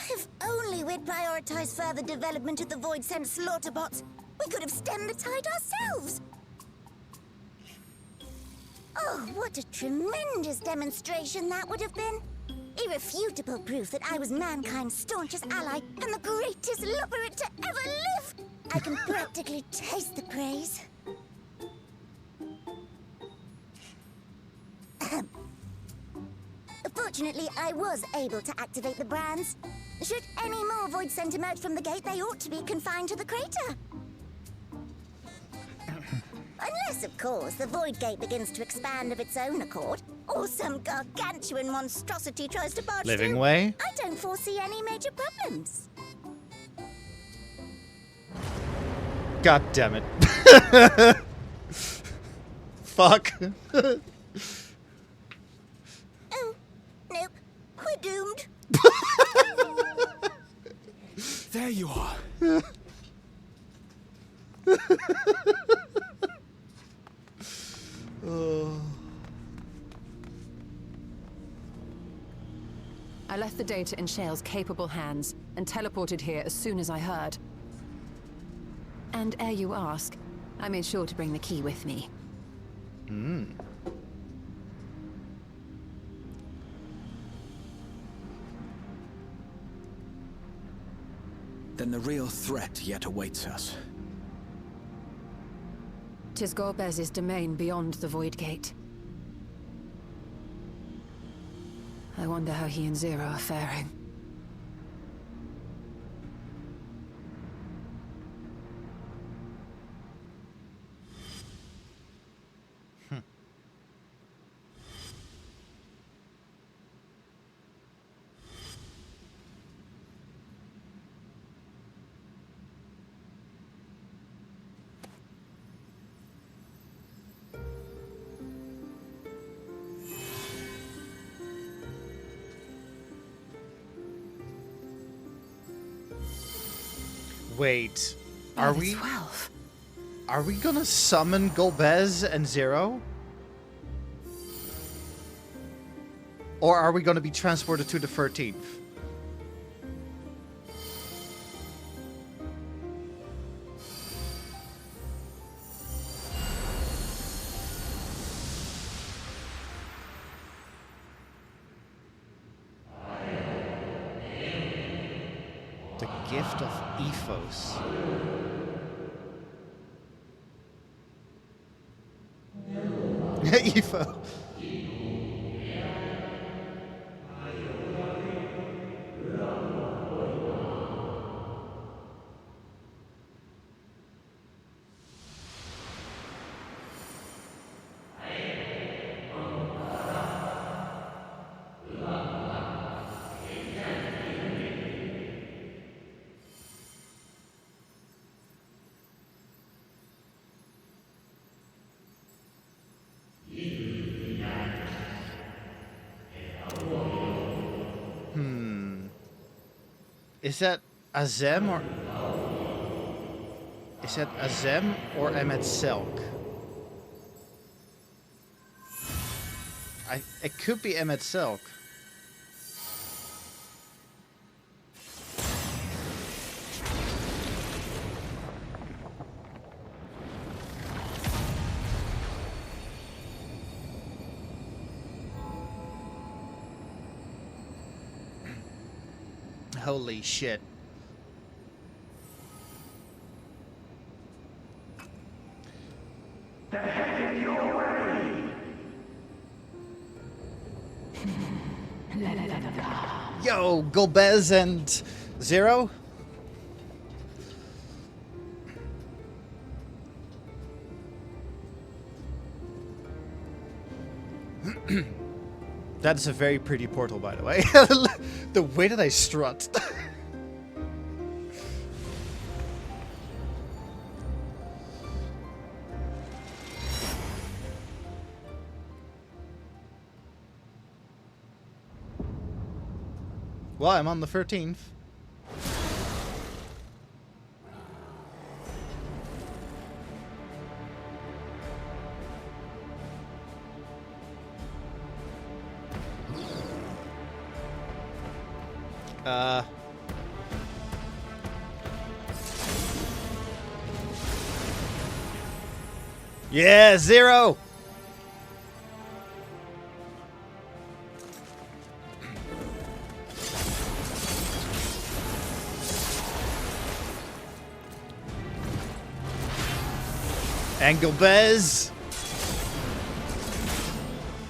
If only we'd prioritized further development of the void scent slaughter bots, we could have stemmed the tide ourselves. Oh, what a tremendous demonstration that would have been. Irrefutable proof that I was mankind's staunchest ally and the greatest lubberate to ever live. I can practically taste the praise. Fortunately, I was able to activate the brands. Should any more void scent emerge from the gate, they ought to be confined to the crater. Unless, of course, the void gate begins to expand of its own accord, or some gargantuan monstrosity tries to barge Living through. way? I don't foresee any major problems. God damn it. Fuck. Oh, nope. We're doomed. There you are. I left the data in Shale's capable hands and teleported here as soon as I heard. And ere you ask, I made sure to bring the key with me. Then the real threat yet awaits us. 'Tis Golbez's domain beyond the Void Gate. I wonder how he and Zero are faring. Wait, are Level we 12. are we gonna summon Golbez and Zero? Or are we gonna be transported to the 13th? The gift of Ethos. Etho. Is that Azem or... Is that Azem or Emmet Selk? It could be Emmet Selk. Holy shit. They're headed your way. Let them come. Yo, Golbez and Zero? That's a very pretty portal, by the way. The way that I strut. Well, I'm on the 13th. Yeah, 0! Angle Bez.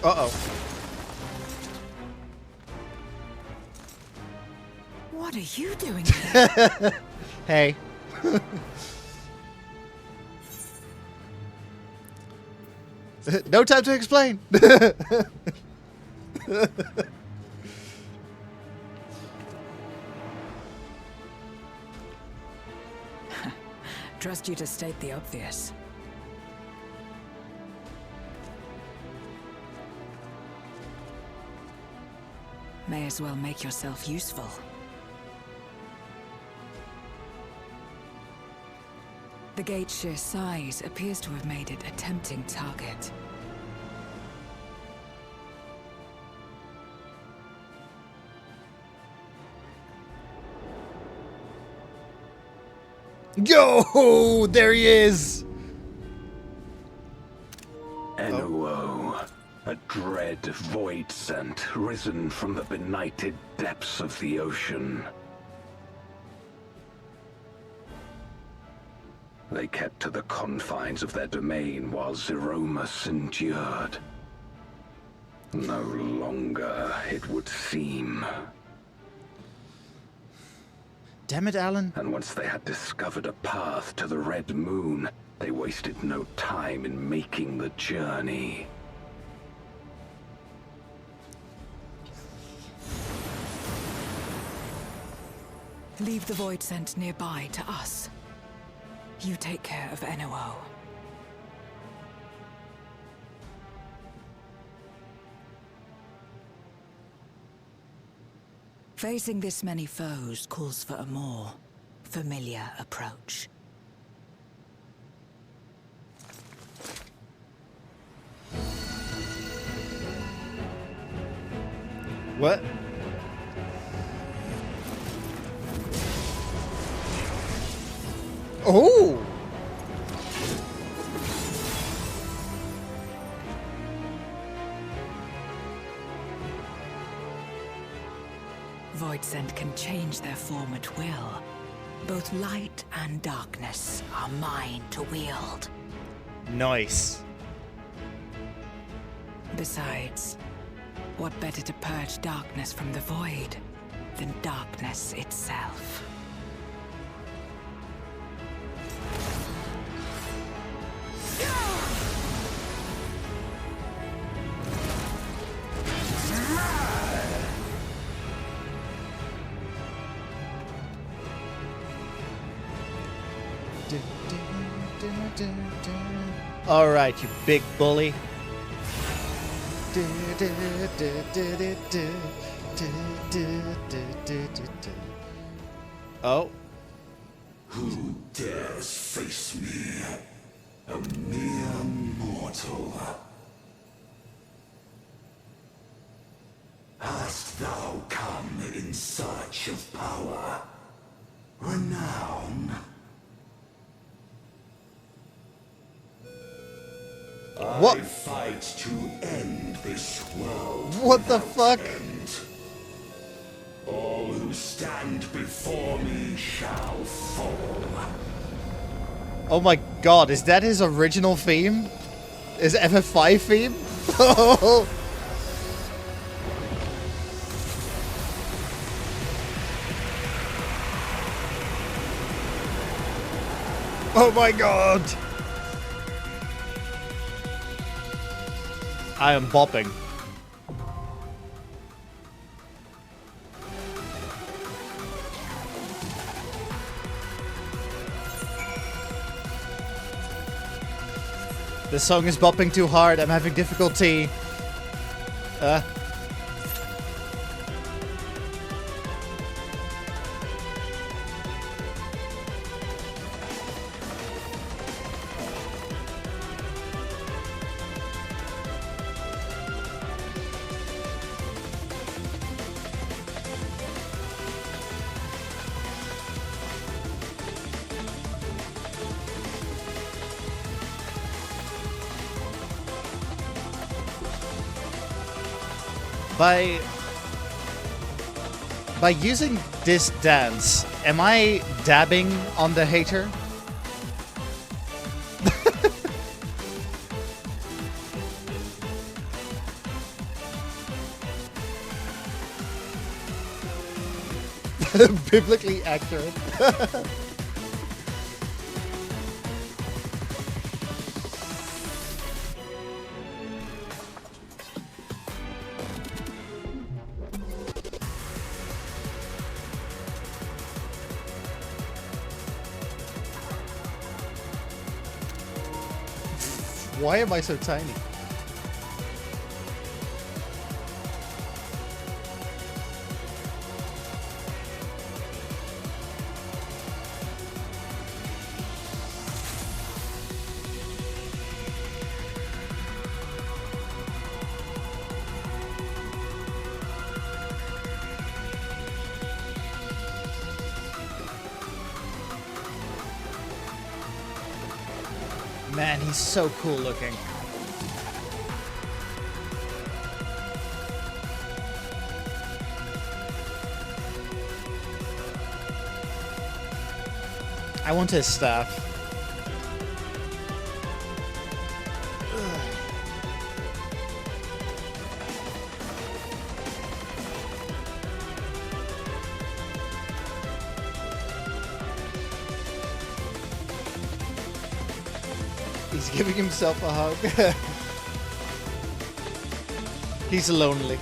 Uh-oh. What are you doing here? Hey. No time to explain. Trust you to state the obvious. May as well make yourself useful. The gate's sheer size appears to have made it a tempting target. Yo! There he is! NOO, a dread void scent risen from the benighted depths of the ocean. They kept to the confines of their domain while Zeromus endured. No longer, it would seem. Damn it, Alan. And once they had discovered a path to the Red Moon, they wasted no time in making the journey. Leave the void scent nearby to us. You take care of NOO. Facing this many foes calls for a more familiar approach. What? Oh! Void scent can change their form at will. Both light and darkness are mine to wield. Nice. Besides, what better to purge darkness from the void than darkness itself? All right, you big bully. Oh. Who dares face me? A mere mortal. Hast thou come in search of power? Renown? What? I fight to end this world. What the fuck? End. All who stand before me shall fall. Oh my god, is that his original theme? Is FF5 theme? Oh my god! I am bopping. This song is bopping too hard. I'm having difficulty. By using this dance, am I dabbing on the hater? Biblically accurate. Why am I so tiny? Man, he's so cool looking. I want his staff. He's giving himself a hug. He's lonely.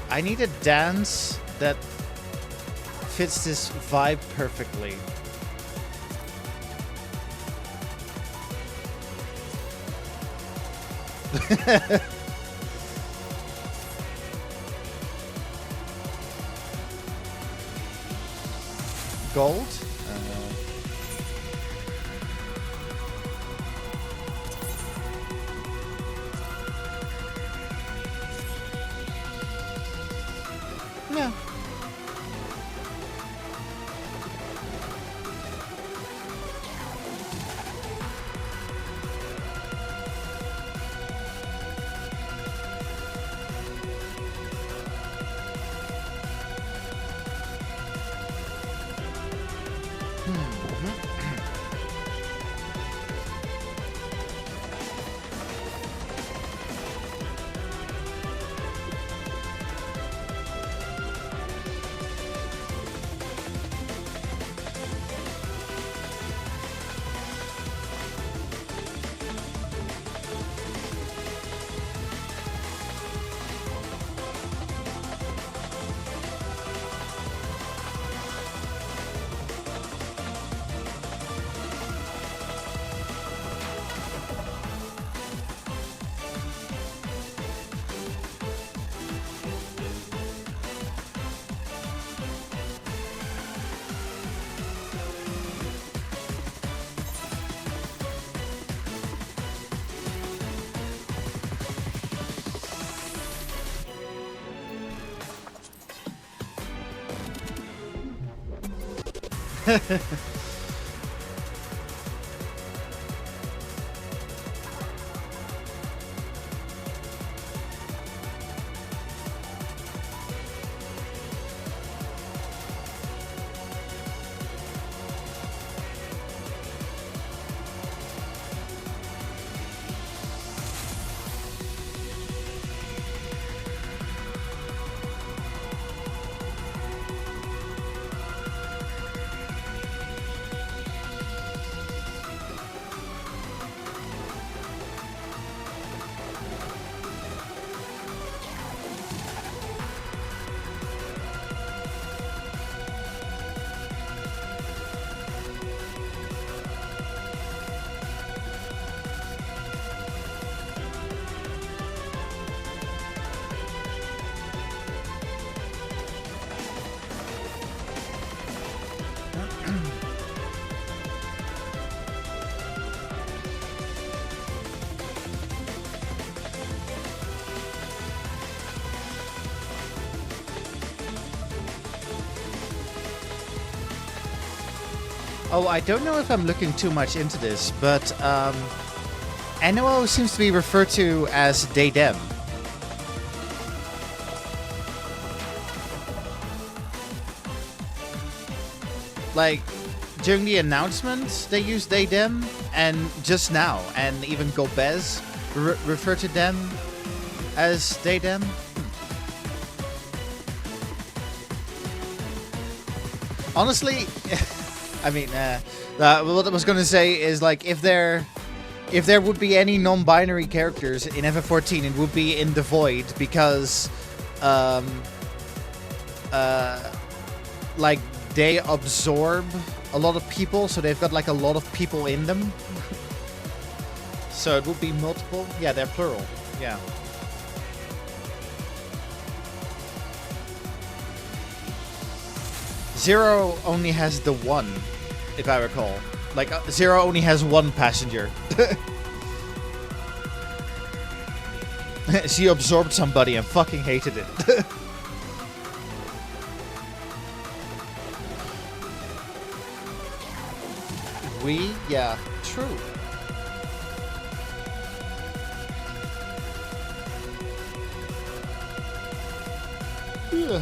I need a dance that fits this vibe perfectly. Gold? Yeah. Oh, I don't know if I'm looking too much into this, but NOO seems to be referred to as they them. Like, during the announcement, they used they them, and just now, and even Gobez refer to them as they them. Honestly, I mean, what I was gonna say is, like, if there would be any non-binary characters in FF14, it would be in the Void, because, like, they absorb a lot of people, so they've got, like, a lot of people in them. So it would be multiple. Yeah, they're plural. Yeah. Zero only has the one, if I recall. Like, Zero only has one passenger. She absorbed somebody and fucking hated it. We? Yeah, true. Yeah.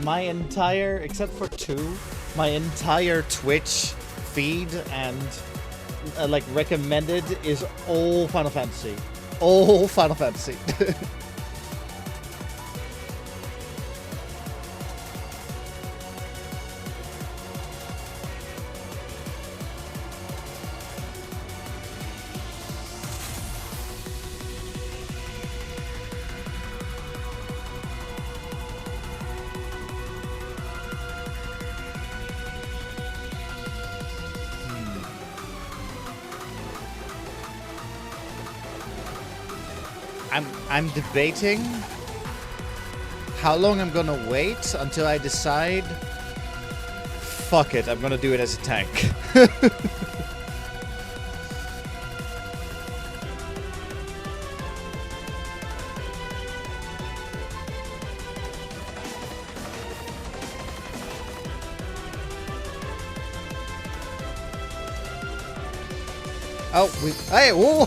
My entire, except for two, my entire Twitch feed and like recommended is all Final Fantasy. All Final Fantasy. I'm debating How long I'm gonna wait until I decide? Fuck it, I'm gonna do it as a tank. Oh, hey, whoa!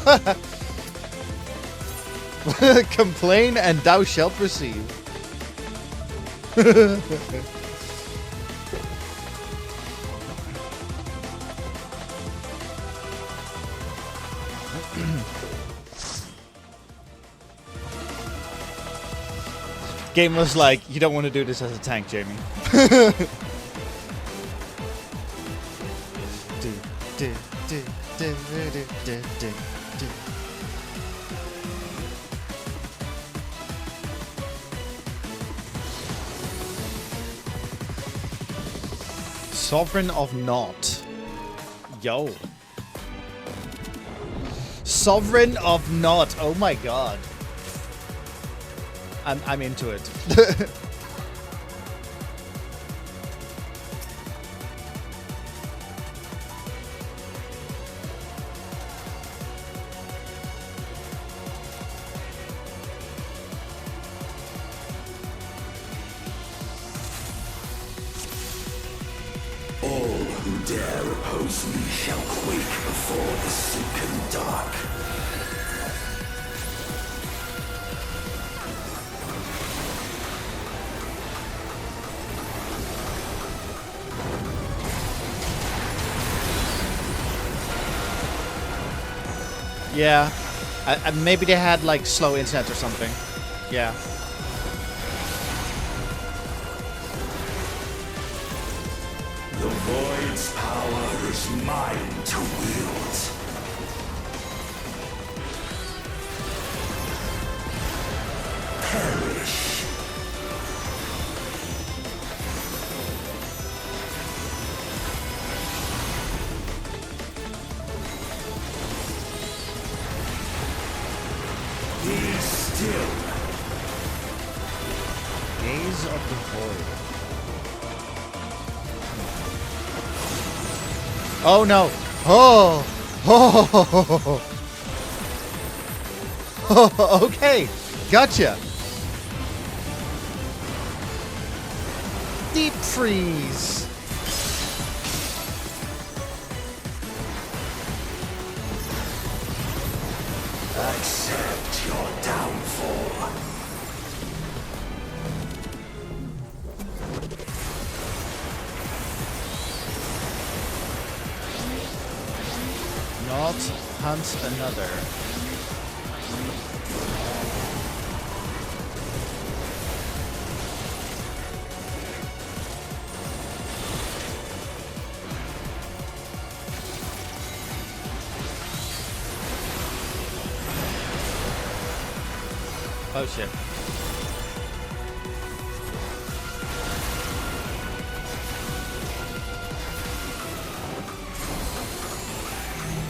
Complain and thou shalt receive. Game was like, you don't want to do this as a tank, Jamie. Sovereign of Naught. Yo. Sovereign of Naught. Oh my god. I'm into it. All who dare oppose me shall quake before the silken dark. Yeah. Maybe they had like slow internet or something. Yeah. The Void's power is mine to wield. Perish. Be still. Gaze of the Void. Oh no! Oh! Oh! Oh, okay! Gotcha! Deep freeze! Accept your downfall. Not hunt another. Oh shit.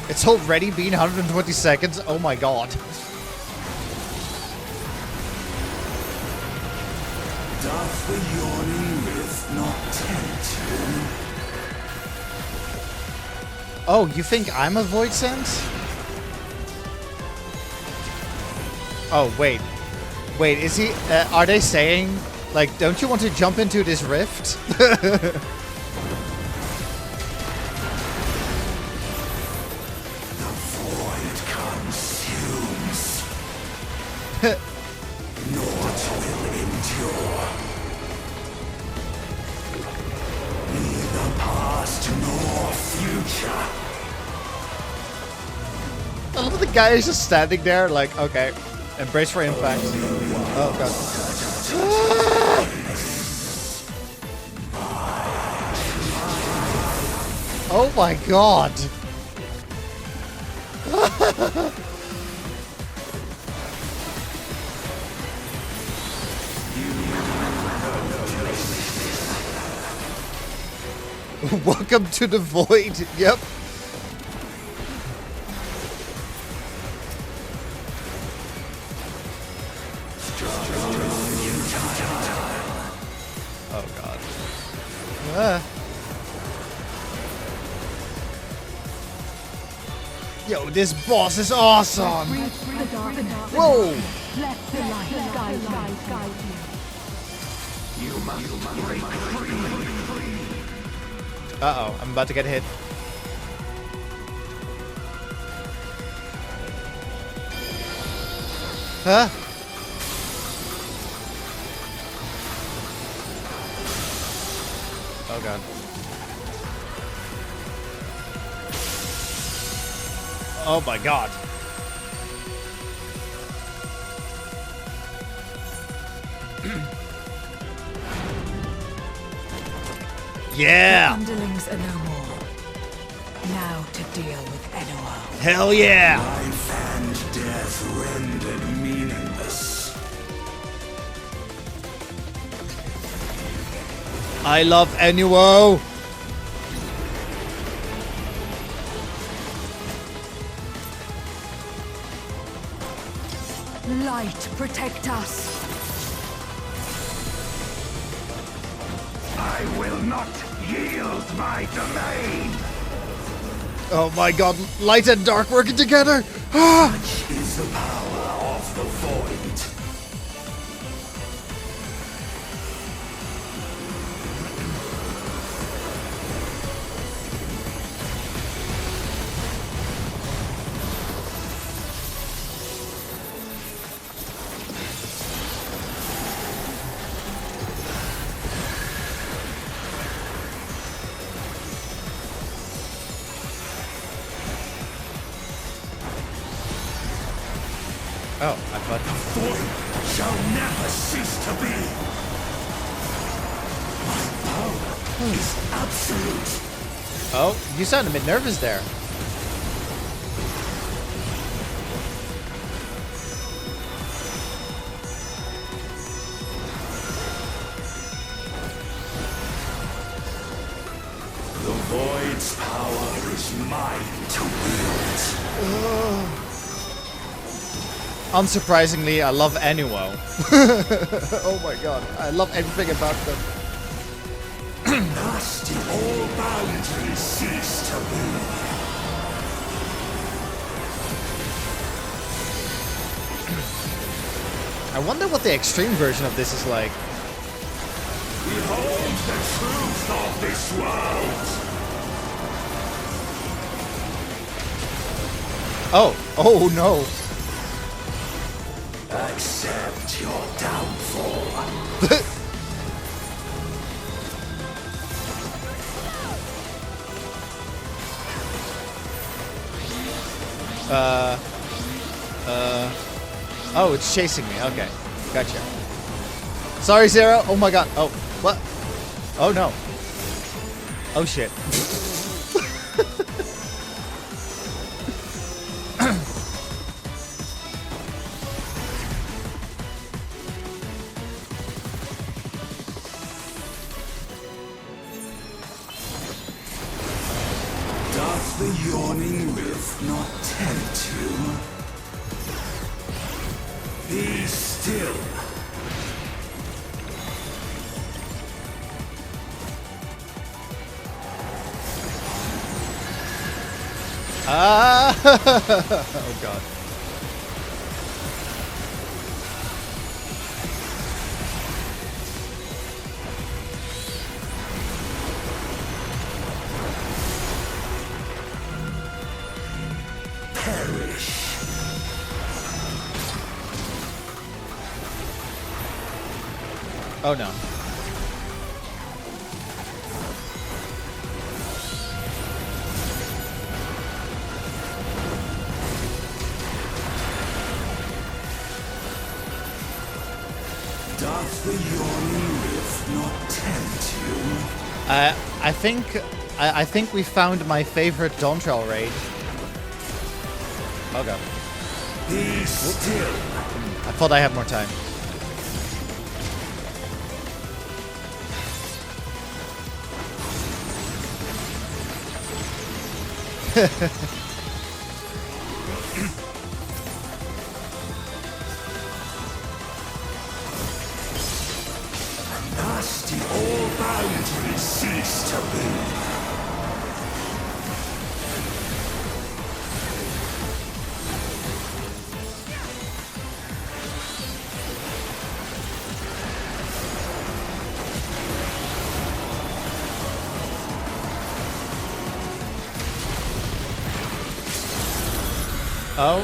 It's already been 120 seconds? Oh my god. Doth the yawning rift not tempt you? Oh, you think I'm a void sense? Oh, wait. Wait, is he... are they saying... Like, don't you want to jump into this rift? Naught will endure. Neither past nor future. I love the guy is just standing there, like, okay. Embrace for impact. Oh god. Oh my god. Welcome to the void. Yep. Yo, this boss is awesome! Whoa! Let the light guide you. You must break free. Uh-oh, I'm about to get hit. Huh? Oh god. Oh my god. Yeah! The underlings are no more. Now to deal with Enua. Hell yeah! Life and death rendered meaningless. I love Enuo! Light, protect us. I will not yield my domain. Oh my god, light and dark working together! Ah! Such is the power of the void. Oh, I thought... The void shall never cease to be. My power is absolute. Oh, you sound a bit nervous there. The void's power is mine to wield. Unsurprisingly, I love Enuo. Oh my god, I love everything about them. Thus did all boundaries cease to be. I wonder what the extreme version of this is like. Behold the truth of this world. Oh no. Accept your downfall. Oh, it's chasing me. Okay, gotcha. Sorry, Zero. Oh my god. Oh, what? Oh no. Oh shit. Doth the yawning rift not tempt you? Be still. Ah! Oh god. Perish. Oh no. Doth the yawning rift not tempt you? I think we found my favorite Dawntrail raid. Oh god. Be still. I thought I had more time. Thus did all kindly cease to be. Oh,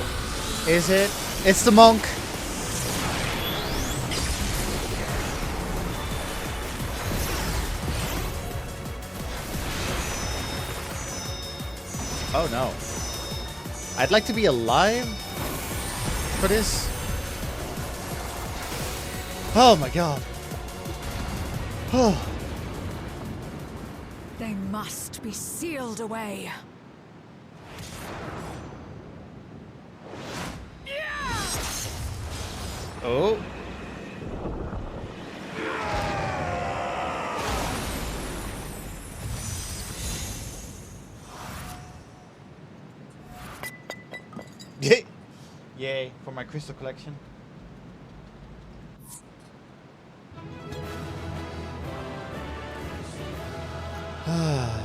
is it? It's the monk. Oh no. I'd like to be alive for this. Oh my god. Oh. They must be sealed away. Oh. Yay, for my crystal collection. Oh.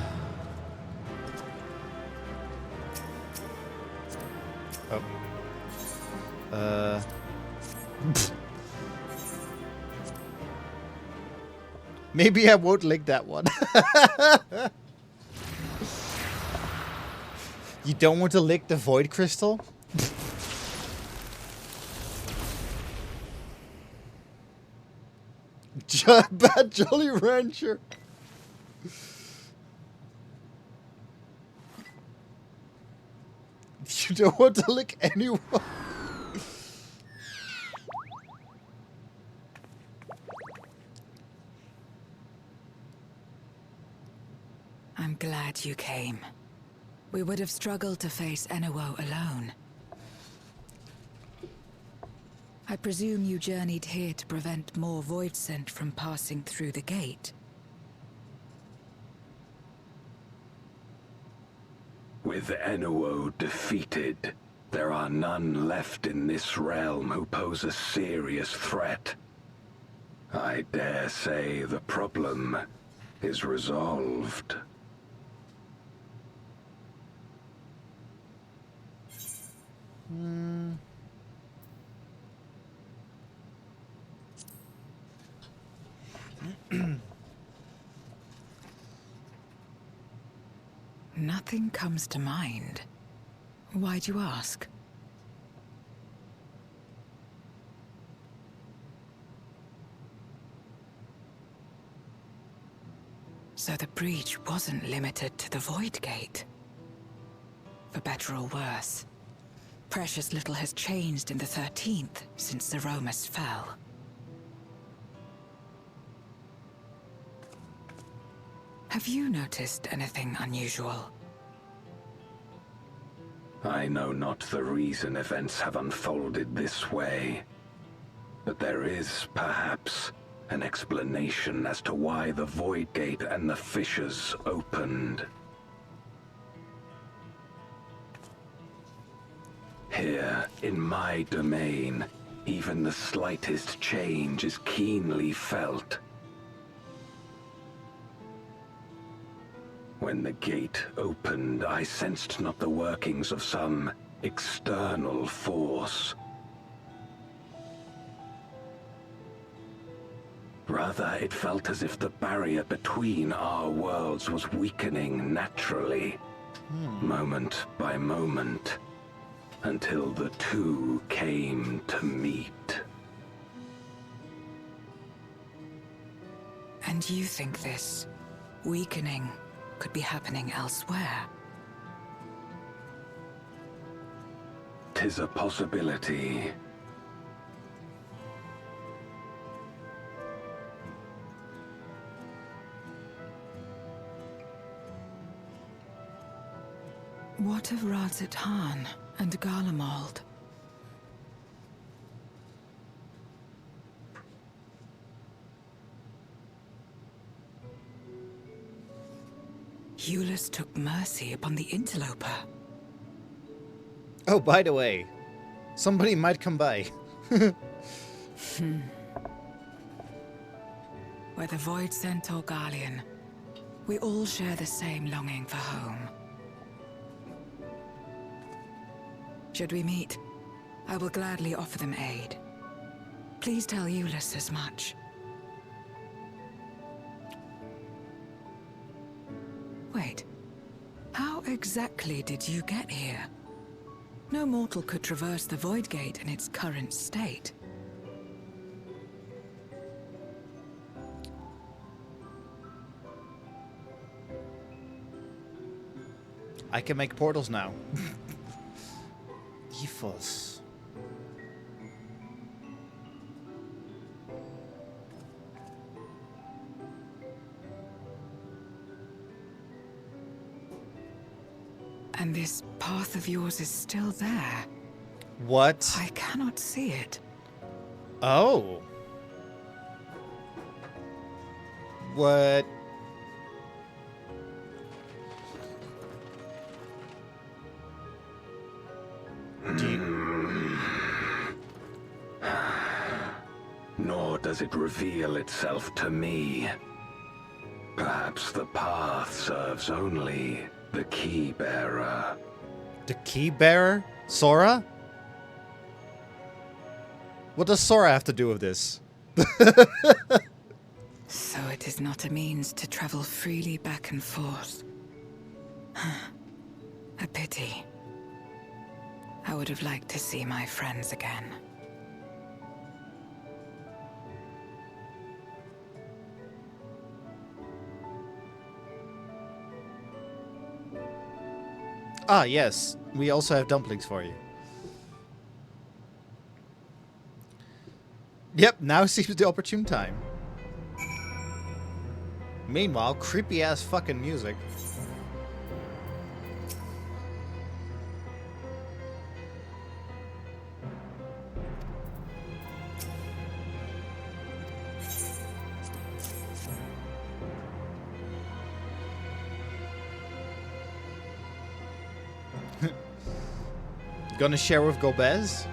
Maybe I won't lick that one. You don't want to lick the void crystal? Bad Jolly Rancher. You don't want to lick anyone. I'm glad you came. We would have struggled to face Enuo alone. I presume you journeyed here to prevent more Voidsent from passing through the gate. With Enuo defeated, there are none left in this realm who pose a serious threat. I dare say the problem is resolved. Nothing comes to mind. Why'd you ask? So the breach wasn't limited to the Void Gate. For better or worse, precious little has changed in the 13th since the Romus fell. Have you noticed anything unusual? I know not the reason events have unfolded this way, but there is, perhaps, an explanation as to why the Void Gate and the fissures opened. Here, in my domain, even the slightest change is keenly felt. When the gate opened, I sensed not the workings of some external force. Rather, it felt as if the barrier between our worlds was weakening naturally, moment by moment, until the two came to meet. And you think this weakening could be happening elsewhere? 'Tis a possibility. What of Radzit-Han and Garlemald? Eulus took mercy upon the interloper. Oh, by the way, somebody might come by. whether Void Sent or Guardian, we all share the same longing for home. Should we meet, I will gladly offer them aid. Please tell Euless as much. Wait, how exactly did you get here? No mortal could traverse the Void Gate in its current state. I can make portals now. Ethos. And this path of yours is still there. What? I cannot see it. Oh. What? Nor does it reveal itself to me. Perhaps the path serves only the key bearer. The key bearer? Sora? What does Sora have to do with this? So it is not a means to travel freely back and forth. A pity. I would have liked to see my friends again. Ah, yes. We also have dumplings for you. Yep, now seems the opportune time. Meanwhile, creepy ass fucking music. Gonna share with Gobez?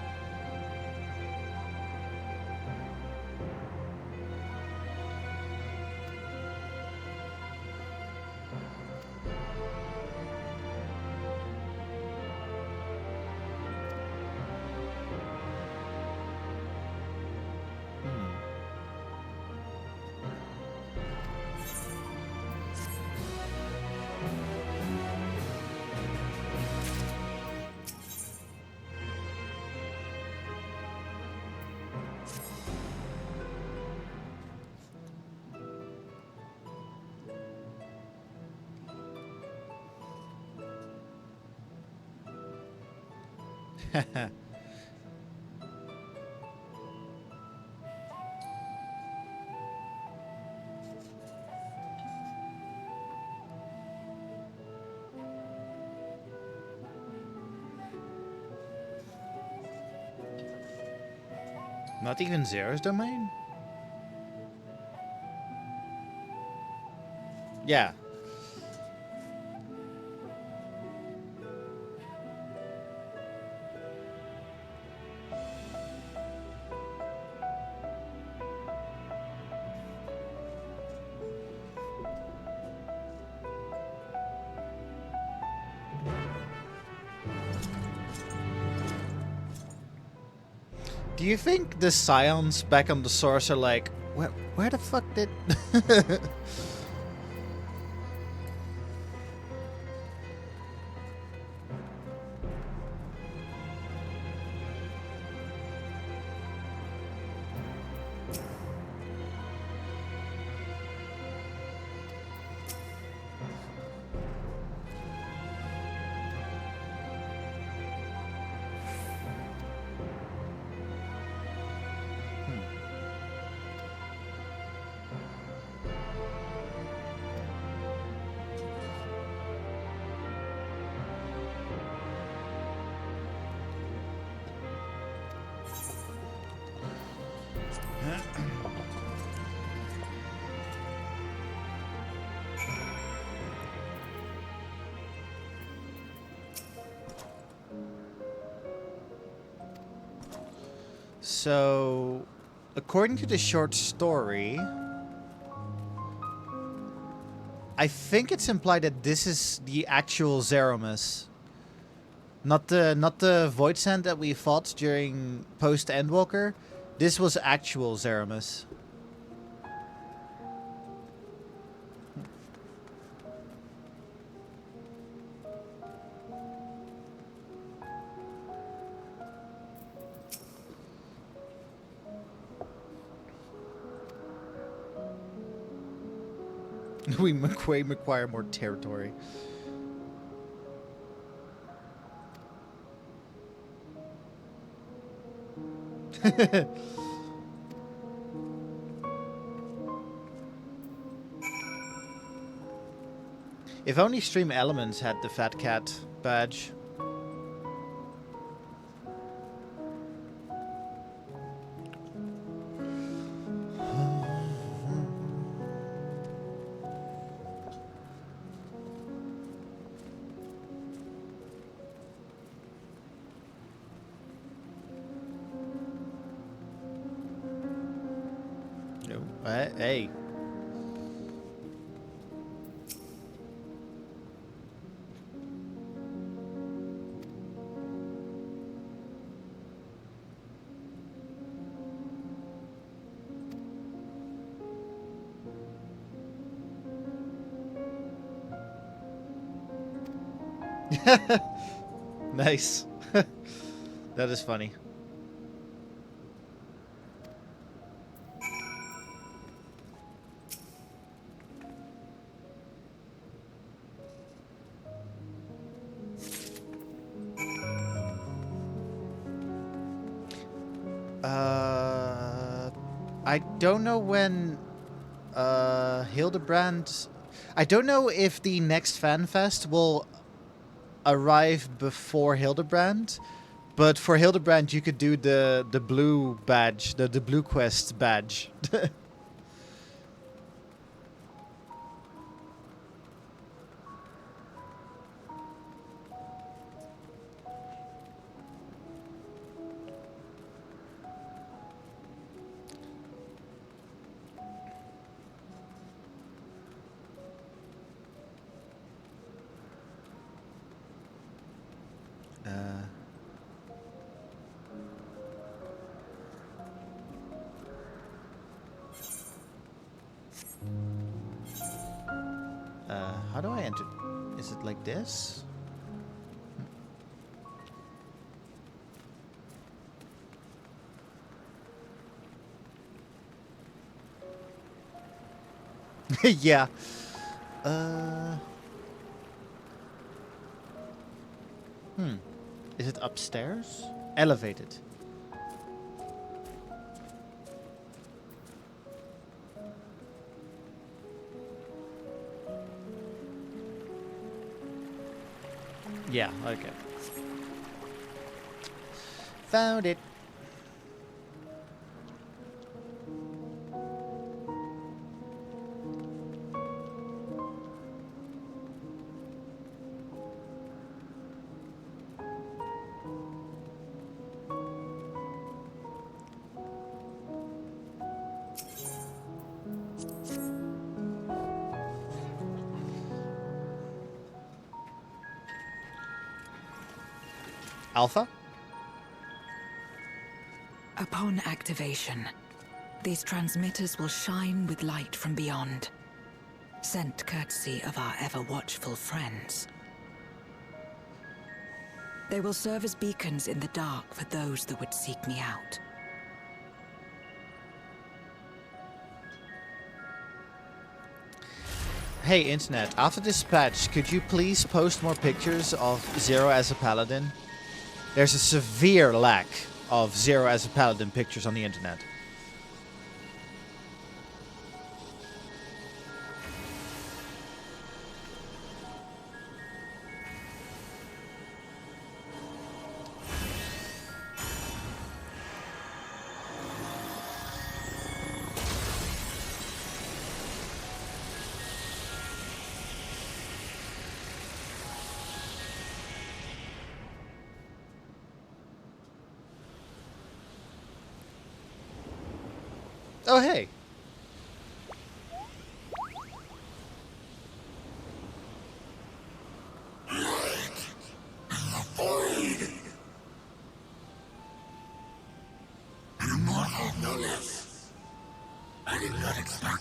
Not even Zero's domain? Yeah. Do you think the Scions back on the source are like, where the fuck did... So, according to the short story, I think it's implied that this is the actual Zeromus. Not the Void Sand that we fought during post Endwalker. This was actual Zeromus. We require more territory. If only Stream Elements had the Fat Cat badge. Hey. Nice. That is funny. I don't know when Hildebrand... I don't know if the next FanFest will arrive before Hildebrand, but for Hildebrand you could do the blue badge, the blue quest badge. How do I enter? Is it like this? Yeah. Is it upstairs? Elevated. Yeah, okay. Found it. Alpha? Upon activation, these transmitters will shine with light from beyond, sent courtesy of our ever-watchful friends. They will serve as beacons in the dark for those that would seek me out. Hey, Internet, after this patch, could you please post more pictures of Zero as a Paladin? There's a severe lack of Zero as a Paladin pictures on the internet. Oh, hey.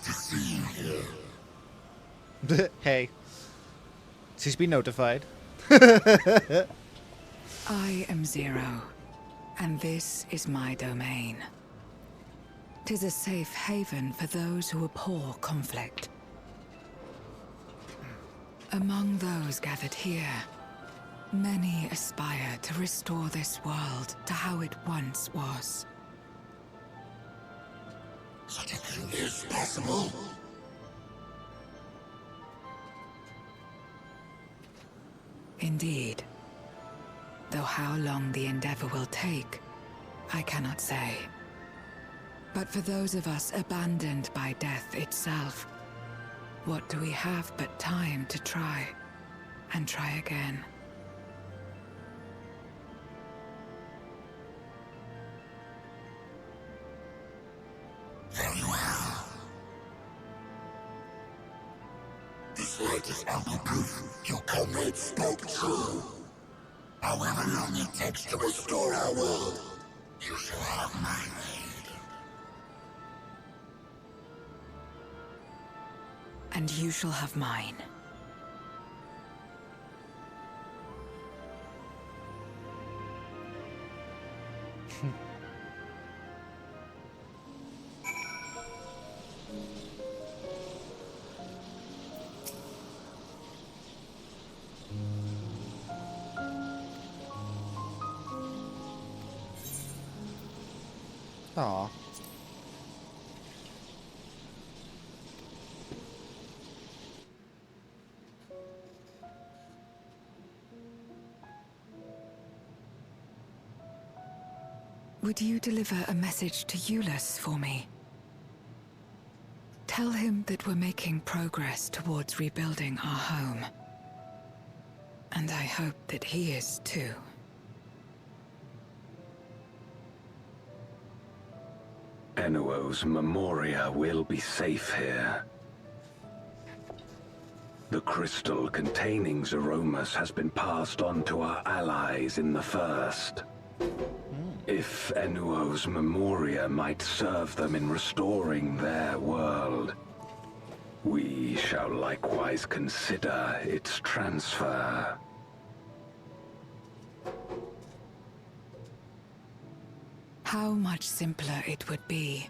to see you here. Hey. She's been notified. I am Zero, and this is my domain. 'Tis a safe haven for those who abhor conflict. Among those gathered here, many aspire to restore this world to how it once was. Such a thing is possible. Indeed. Though how long the endeavor will take, I cannot say. But for those of us abandoned by death itself, what do we have but time to try, and try again? Very well. This light is ample proof your comrades spoke true. However long it takes to restore our world, you shall have my aid. And you shall have mine. Aw. Would you deliver a message to Euless for me? Tell him that we're making progress towards rebuilding our home. And I hope that he is too. Enuo's Memoria will be safe here. The crystal containing Zeromus has been passed on to our allies in the First. If Enuo's Memoria might serve them in restoring their world, we shall likewise consider its transfer. How much simpler it would be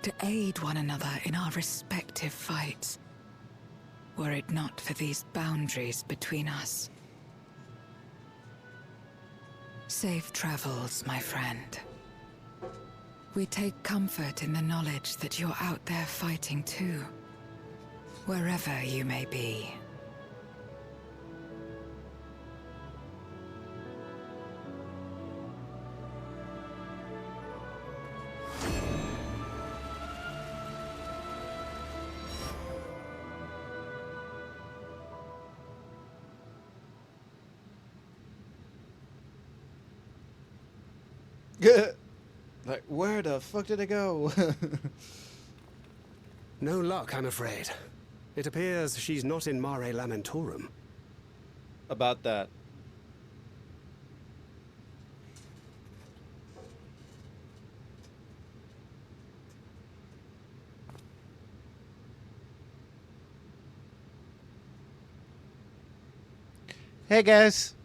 to aid one another in our respective fights, were it not for these boundaries between us. Safe travels, my friend. We take comfort in the knowledge that you're out there fighting too, wherever you may be. Like, where the fuck did it go? No luck, I'm afraid. It appears she's not in Mare Lamentorum. About that. Hey guys.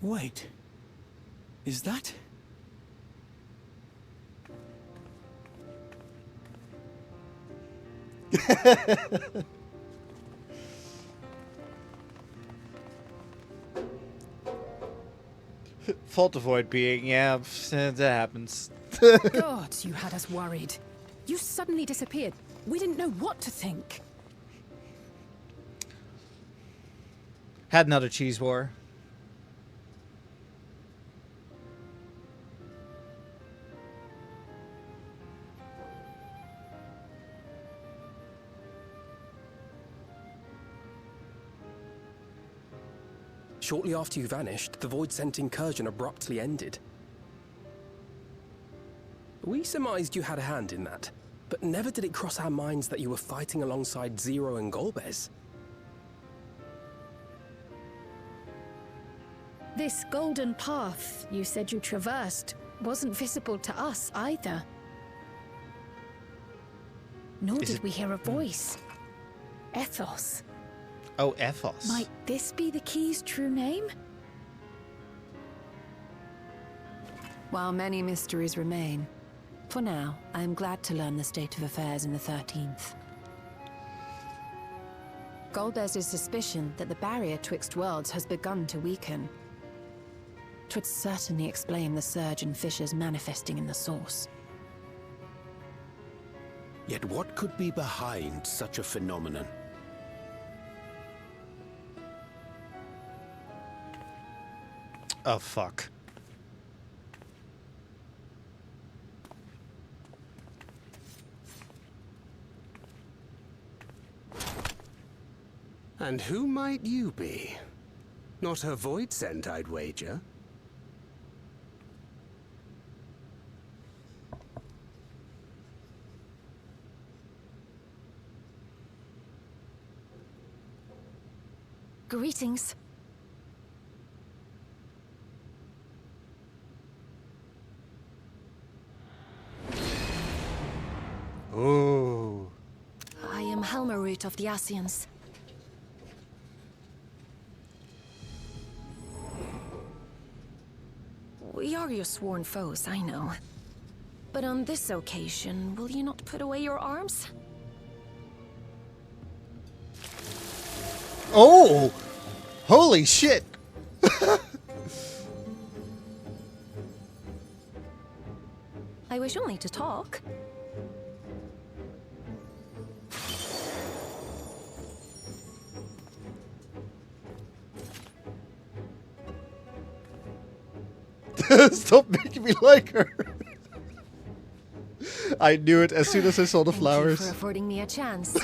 Wait. Is that? Fault avoid being, yeah, that happens. God, you had us worried. You suddenly disappeared. We didn't know what to think. Had another cheese war. Shortly after you vanished, the Void-sent incursion abruptly ended. We surmised you had a hand in that, but never did it cross our minds that you were fighting alongside Zero and Golbez. This golden path you said you traversed, wasn't visible to us either. Nor did we hear a voice. Ethos. Oh, Ethos. Might this be the key's true name? While many mysteries remain, for now, I am glad to learn the state of affairs in the 13th. Golbez's suspicion that the barrier twixt worlds has begun to weaken. 'Twould certainly explain the surge in fissures manifesting in the source. Yet what could be behind such a phenomenon? Oh, fuck. And who might you be? Not a void scent, I'd wager. Greetings. Ooh. I am Helmarut of the Asians. We are your sworn foes, I know. But on this occasion, will you not put away your arms? Oh! Holy shit! I wish only to talk. Stop making me like her. I knew it as soon as I saw the flowers. Thank you for affording me a chance.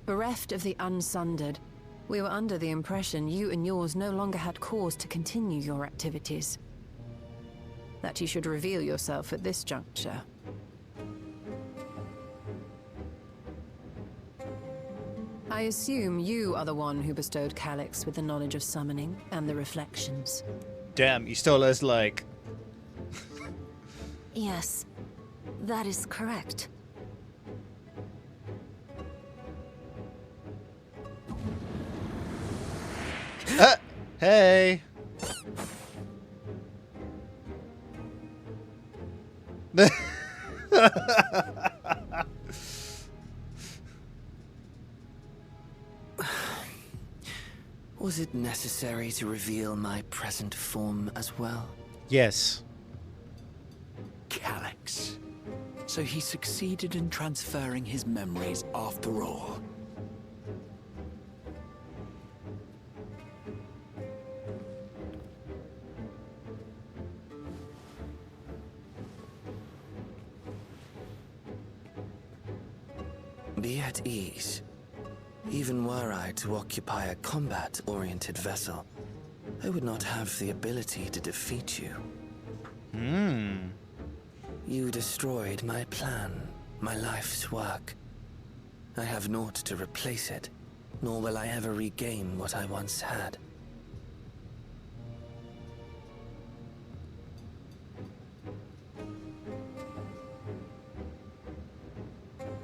Bereft of the unsundered, we were under the impression you and yours no longer had cause to continue your activities. That you should reveal yourself at this juncture. I assume you are the one who bestowed Calyx with the knowledge of summoning and the reflections. Damn, you stole us like... Yes, that is correct. Hey! Was it necessary to reveal my present form as well? Yes. Calyx. So he succeeded in transferring his memories after all. Be at ease. Even were I to occupy a combat-oriented vessel, I would not have the ability to defeat you. You destroyed my plan, my life's work. I have naught to replace it, nor will I ever regain what I once had.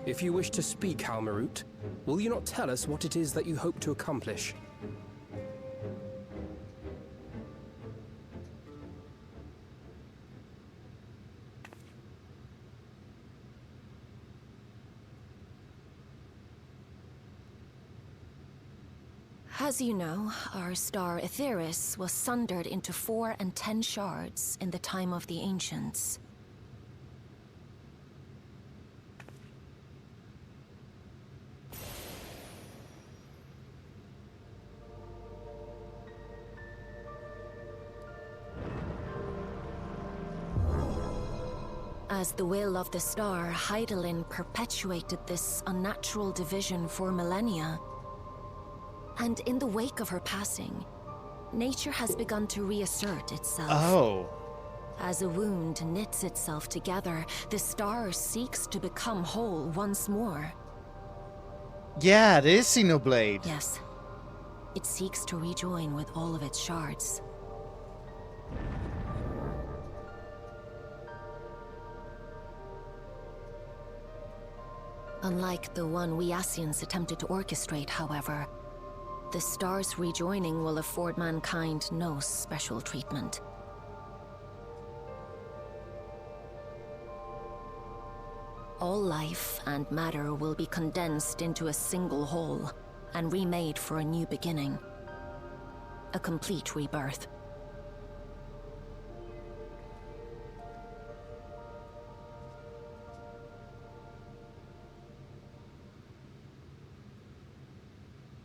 If you wish to speak, Helmarut, will you not tell us what it is that you hope to accomplish? As you know, our star Aetheris was sundered into 4 and 10 shards in the time of the Ancients. As the will of the star, Hydaelyn perpetuated this unnatural division for millennia. And in the wake of her passing, nature has begun to reassert itself. Oh. As a wound knits itself together, the star seeks to become whole once more. Yeah, it is Xenoblade. Yes. It seeks to rejoin with all of its shards. Unlike the one we Ascians attempted to orchestrate, however, the stars rejoining will afford mankind no special treatment. All life and matter will be condensed into a single whole and remade for a new beginning. A complete rebirth.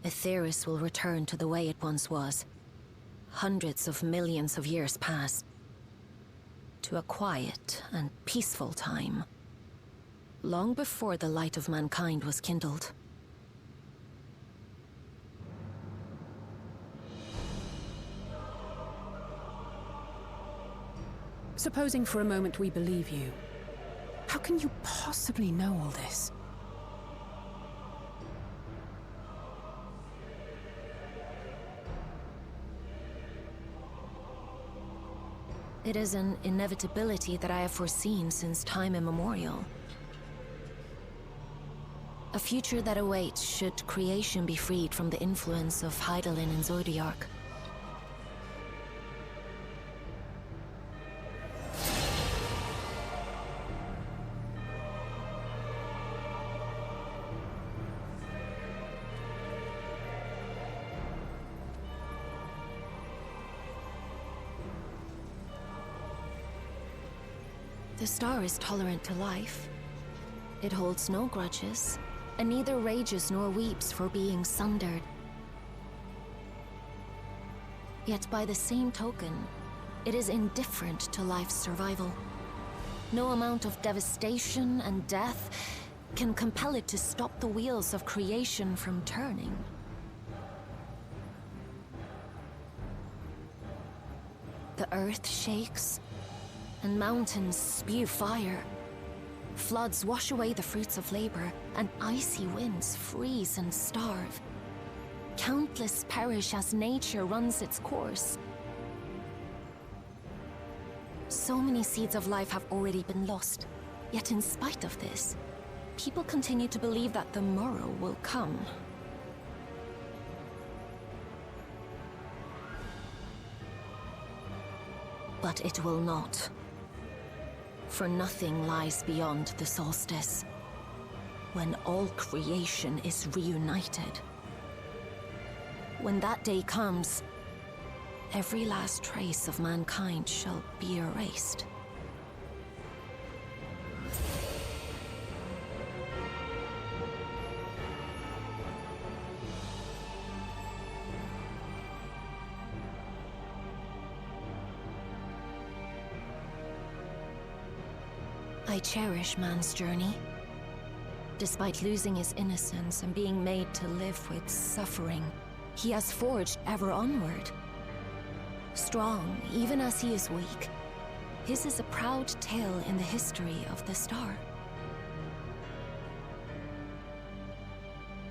Aetheris will return to the way it once was. Hundreds of millions of years past. To a quiet and peaceful time. Long before the light of mankind was kindled. Supposing for a moment we believe you, how can you possibly know all this? It is an inevitability that I have foreseen since time immemorial. A future that awaits should creation be freed from the influence of Hydaelyn and Zodiark. The star is tolerant to life. It holds no grudges, and neither rages nor weeps for being sundered. Yet by the same token, it is indifferent to life's survival. No amount of devastation and death can compel it to stop the wheels of creation from turning. The earth shakes, and mountains spew fire. Floods wash away the fruits of labor, and icy winds freeze and starve. Countless perish as nature runs its course. So many seeds of life have already been lost. Yet in spite of this, people continue to believe that the morrow will come. But it will not. For nothing lies beyond the solstice, when all creation is reunited. When that day comes, every last trace of mankind shall be erased. I cherish man's journey. Despite losing his innocence and being made to live with suffering, he has forged ever onward. Strong, even as he is weak, his is a proud tale in the history of the star.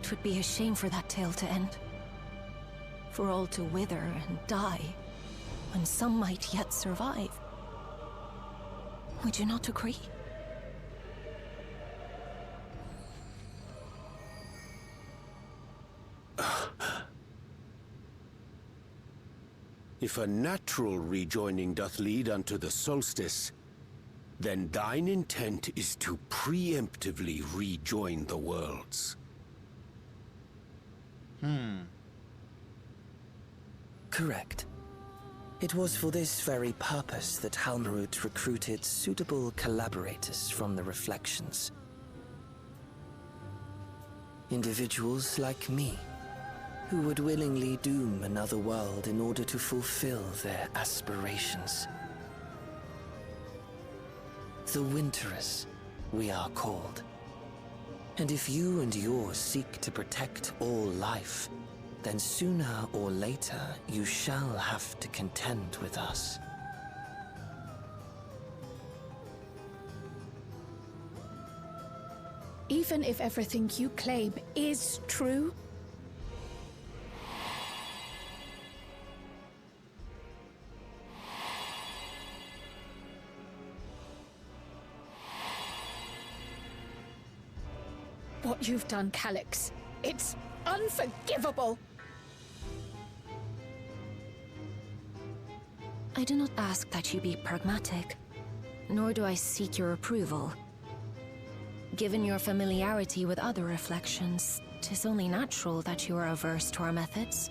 It would be a shame for that tale to end. For all to wither and die, when some might yet survive. Would you not agree? If a natural rejoining doth lead unto the solstice, then thine intent is to preemptively rejoin the worlds. Correct. It was for this very purpose that Halmarut recruited suitable collaborators from the Reflections. Individuals like me, who would willingly doom another world in order to fulfill their aspirations. The Winterers, we are called. And if you and yours seek to protect all life, then sooner or later you shall have to contend with us. Even if everything you claim is true, what you've done, Calyx. It's unforgivable. I do not ask that you be pragmatic, nor do I seek your approval. Given your familiarity with other reflections, 'tis only natural that you are averse to our methods.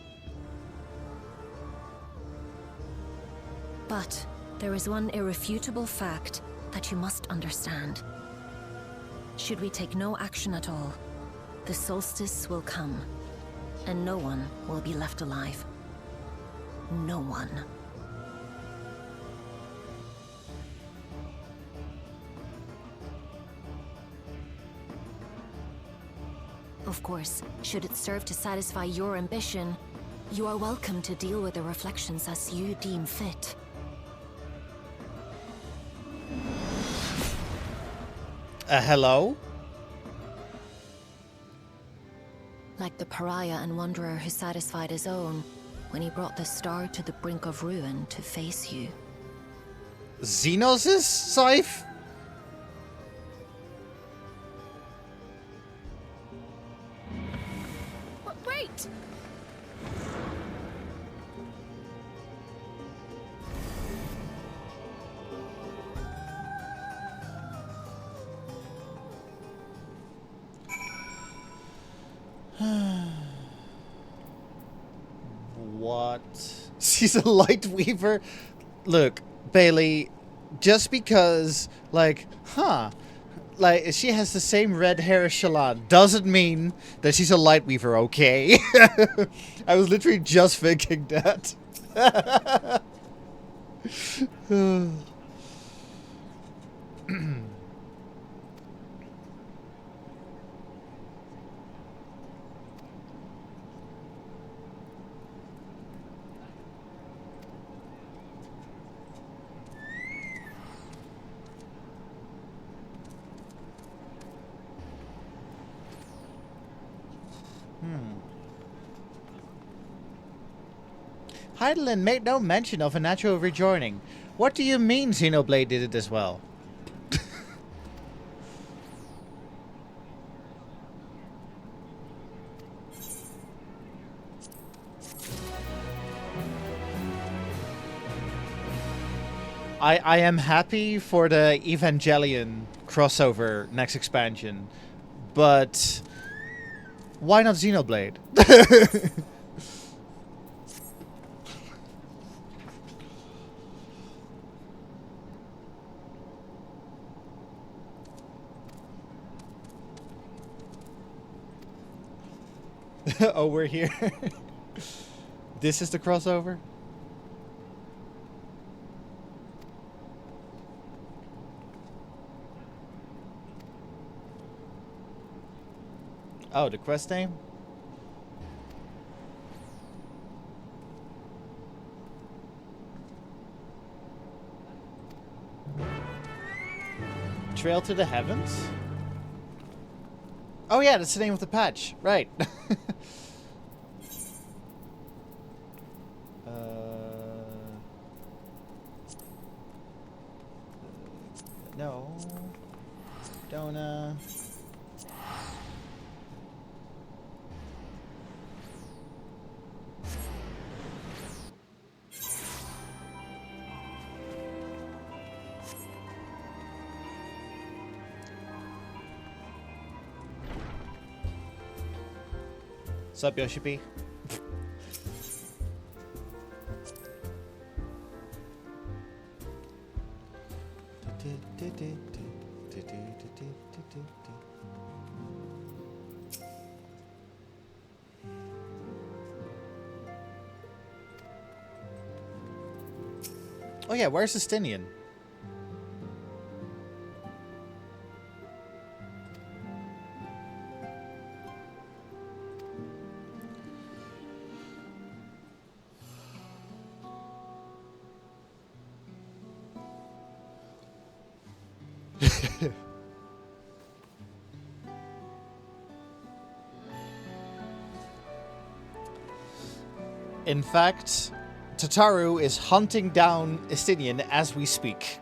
But there is one irrefutable fact that you must understand. Should we take no action at all, the solstice will come, and no one will be left alive. No one. Of course, should it serve to satisfy your ambition, you are welcome to deal with the reflections as you deem fit. Hello? Like the pariah and wanderer who satisfied his own when he brought the star to the brink of ruin to face you. Xenos' scythe? Wait! What? She's a light weaver? Look, Bailey, just because, like, like, she has the same red hair as Shallan doesn't mean that she's a light weaver, okay? I was literally just thinking that. Heidelin made no mention of a natural rejoining. What do you mean Xenoblade did it as well? I am happy for the Evangelion crossover next expansion, but why not Xenoblade? Oh, we're here. This is the crossover? Oh, the quest name? Trail to the Heavens? Oh yeah, that's the name of the patch. Right. No. Don't, Sup, Yoshi P? Oh yeah, where's Justinian? In fact, Tataru is hunting down Estinian as we speak.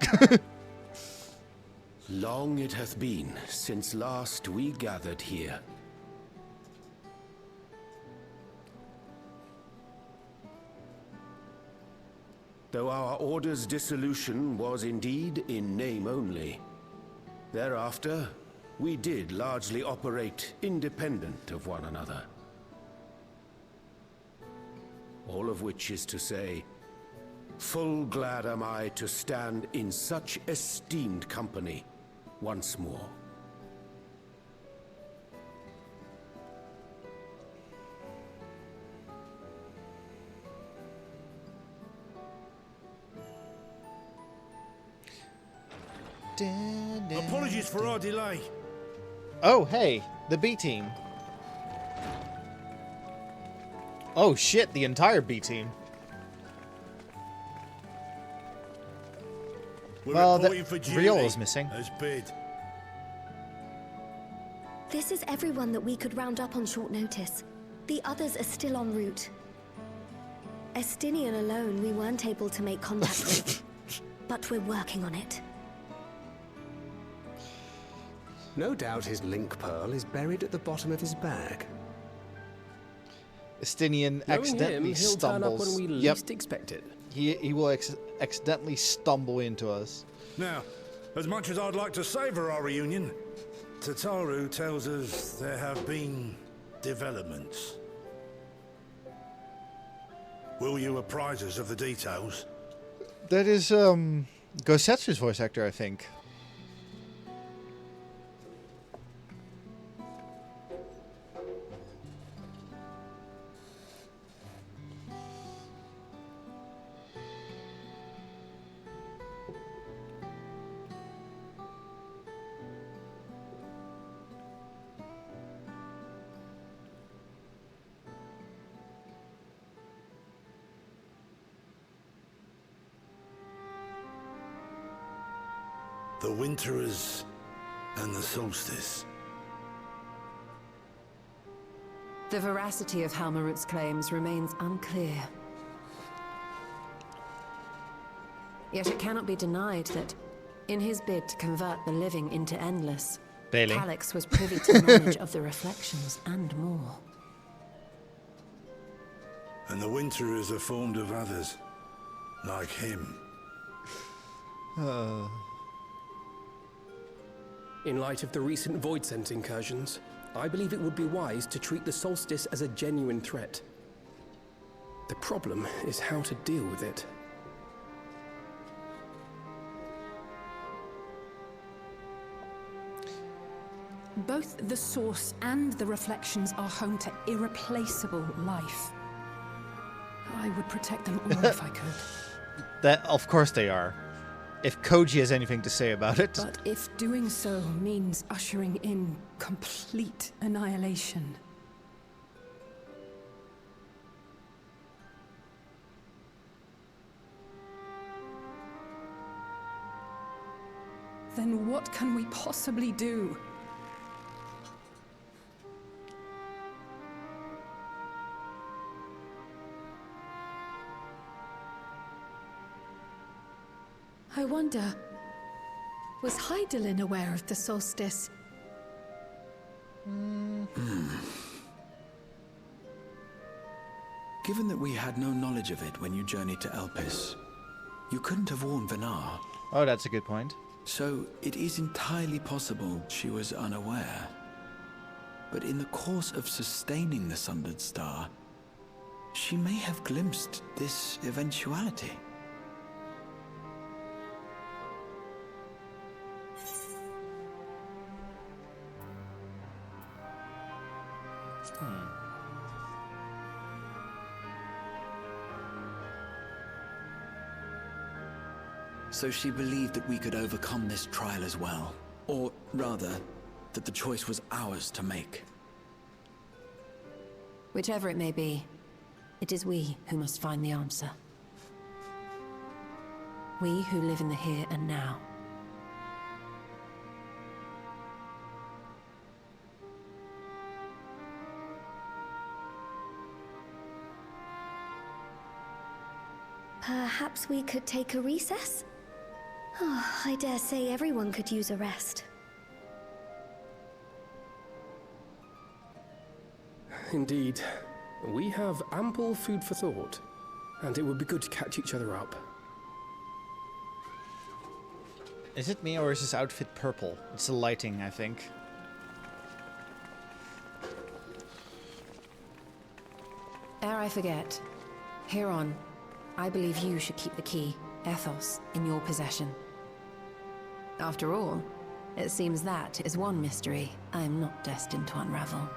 Long it hath been since last we gathered here. Though our order's dissolution was indeed in name only, thereafter we did largely operate independent of one another. All of which is to say, full glad am I to stand in such esteemed company once more. Apologies for our delay. Oh, hey, the B team. Oh shit, the entire B team. Well, Riol is missing. As bid. This is everyone that we could round up on short notice. The others are still en route. Estinian alone we weren't able to make contact with, but we're working on it. No doubt his link pearl is buried at the bottom of his bag. Estinian accidentally he'll turn up stumbles. when we least expect it. He will accidentally stumble into us. Now, as much as I'd like to savour our reunion, Tataru tells us there have been developments. Will you apprise us of the details? That is Gosetsu's voice actor, I think. The Winterers and the Solstice. The veracity of Halmarut's claims remains unclear. Yet it cannot be denied that, in his bid to convert the living into endless, Bailey. Calix was privy to knowledge of the reflections and more. And the Winterers are formed of others, like him. In light of the recent Voidsent incursions, I believe it would be wise to treat the Solstice as a genuine threat. The problem is how to deal with it. Both the source and the reflections are home to irreplaceable life. I would protect them all if I could. That, of course they are. If Koji has anything to say about it. But if doing so means ushering in complete annihilation, then what can we possibly do? I wonder, was Hydaelyn aware of the solstice? Given that we had no knowledge of it when you journeyed to Elpis, you couldn't have warned Venar. Oh, that's a good point. So it is entirely possible she was unaware. But in the course of sustaining the Sundered Star, she may have glimpsed this eventuality. So she believed that we could overcome this trial as well. Or rather, that the choice was ours to make. Whichever it may be, it is we who must find the answer. We who live in the here and now. Perhaps we could take a recess? Oh, I dare say everyone could use a rest. Indeed. We have ample food for thought, and it would be good to catch each other up. Is it me or is this outfit purple? It's the lighting, I think. Ere I forget, Huron, I believe you should keep the key, Ethos, in your possession. After all, it seems that is one mystery I am not destined to unravel.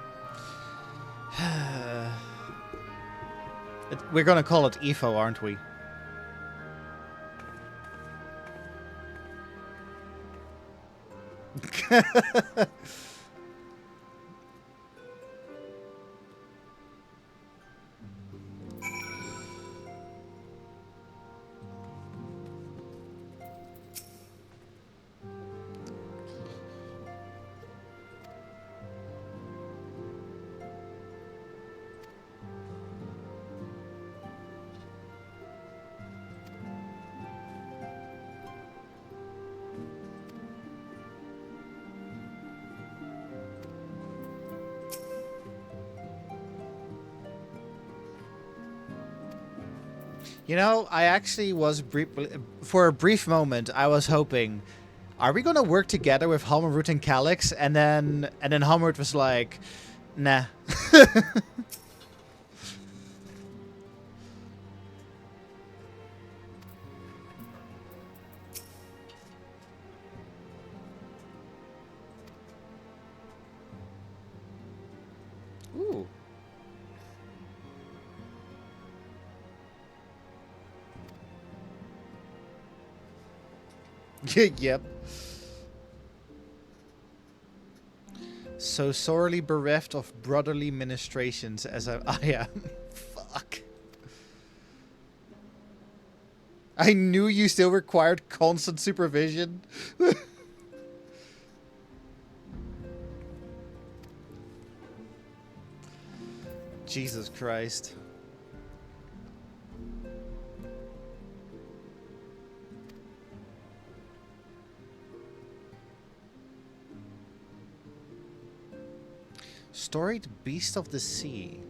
We're gonna call it EFO, aren't we? You know, I actually was for a brief moment. I was hoping, are we gonna work together with Halmerut and Calyx? And then Halmerut was like, nah. Ooh. Yep. So sorely bereft of brotherly ministrations as I am. Fuck. I knew you still required constant supervision. Jesus Christ. Storied Beast of the Sea.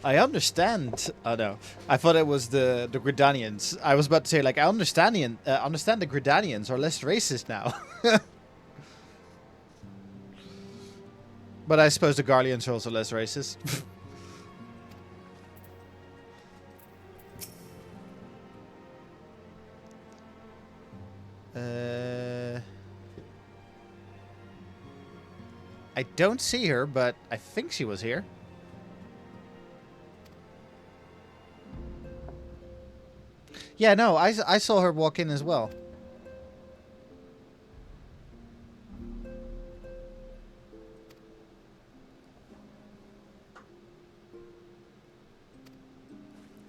I understand. Oh no, I thought it was the Gridanians. I was about to say, like, I understand the Gridanians are less racist now. But I suppose the Garleans are also less racist. I don't see her, but I think she was here. Yeah, no, I saw her walk in as well.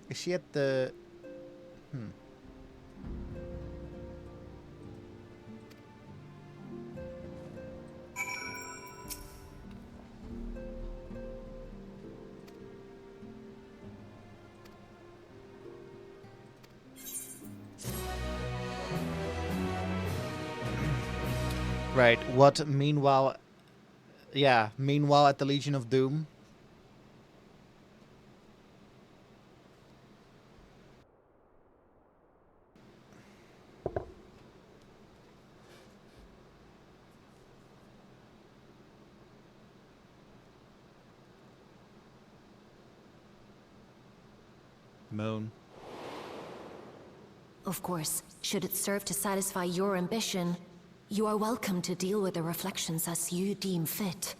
Is she at the... Right, what meanwhile... Yeah, meanwhile at the Legion of Doom. Moon. Of course, should it serve to satisfy your ambition, you are welcome to deal with the reflections as you deem fit.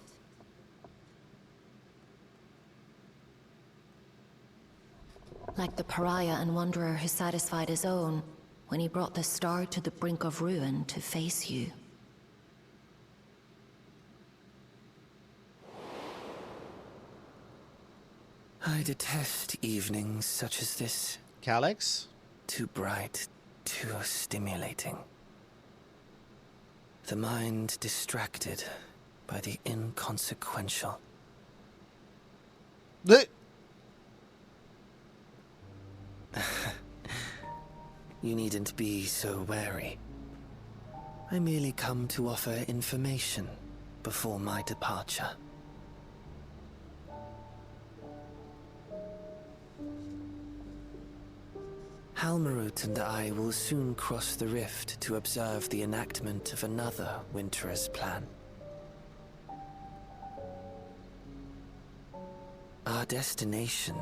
Like the pariah and wanderer who satisfied his own when he brought the star to the brink of ruin to face you. I detest evenings such as this. Calyx? Too bright, too stimulating. The mind distracted by the inconsequential. You needn't be so wary. I merely come to offer information before my departure. Halmarut and I will soon cross the rift to observe the enactment of another Winter's plan. Our destination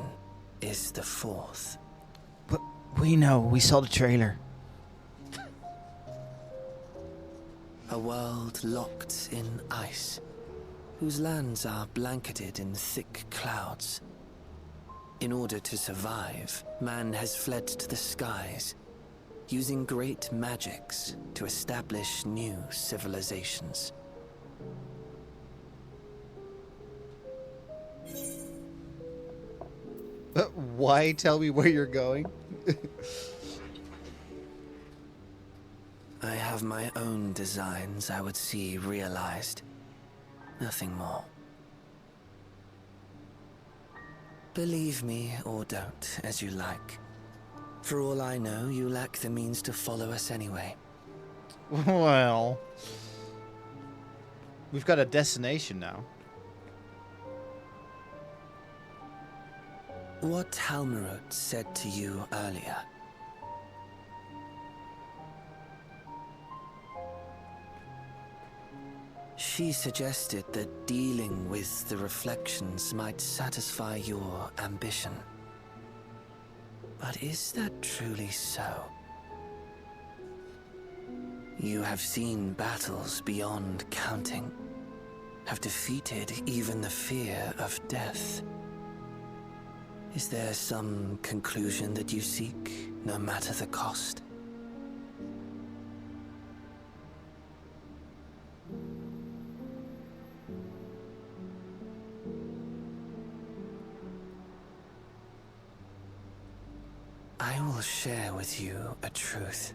is the fourth. But we know, we saw the trailer. A world locked in ice, whose lands are blanketed in thick clouds. In order to survive, man has fled to the skies, using great magics to establish new civilizations. Why tell me where you're going? I have my own designs I would see realized. Nothing more. Believe me or don't, as you like. For all I know, you lack the means to follow us anyway. Well, we've got a destination now. What Halmarut said to you earlier. She suggested that dealing with the reflections might satisfy your ambition. But is that truly so? You have seen battles beyond counting, have defeated even the fear of death. Is there some conclusion that you seek, no matter the cost? I will share with you a truth.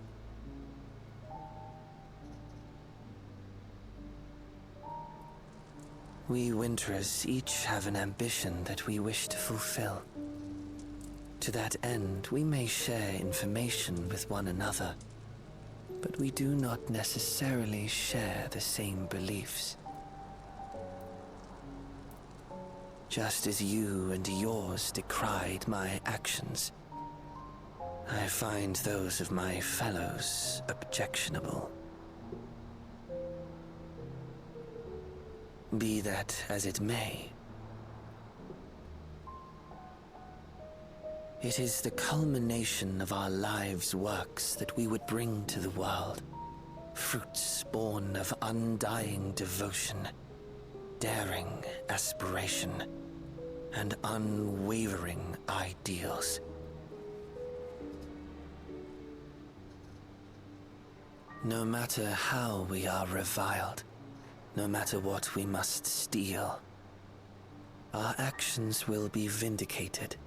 We Winterers each have an ambition that we wish to fulfill. To that end, we may share information with one another, but we do not necessarily share the same beliefs. Just as you and yours decried my actions, I find those of my fellows objectionable. Be that as it may, it is the culmination of our lives' works that we would bring to the world. Fruits born of undying devotion, daring aspiration, and unwavering ideals. No matter how we are reviled, no matter what we must steal, our actions will be vindicated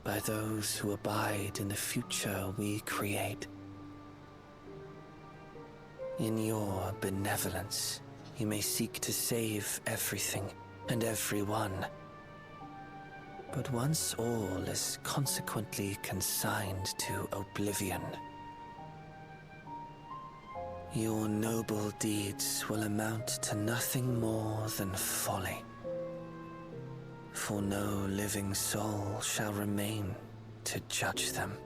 by those who abide in the future we create. In your benevolence, you may seek to save everything and everyone. But once all is consequently consigned to oblivion, your noble deeds will amount to nothing more than folly. For no living soul shall remain to judge them.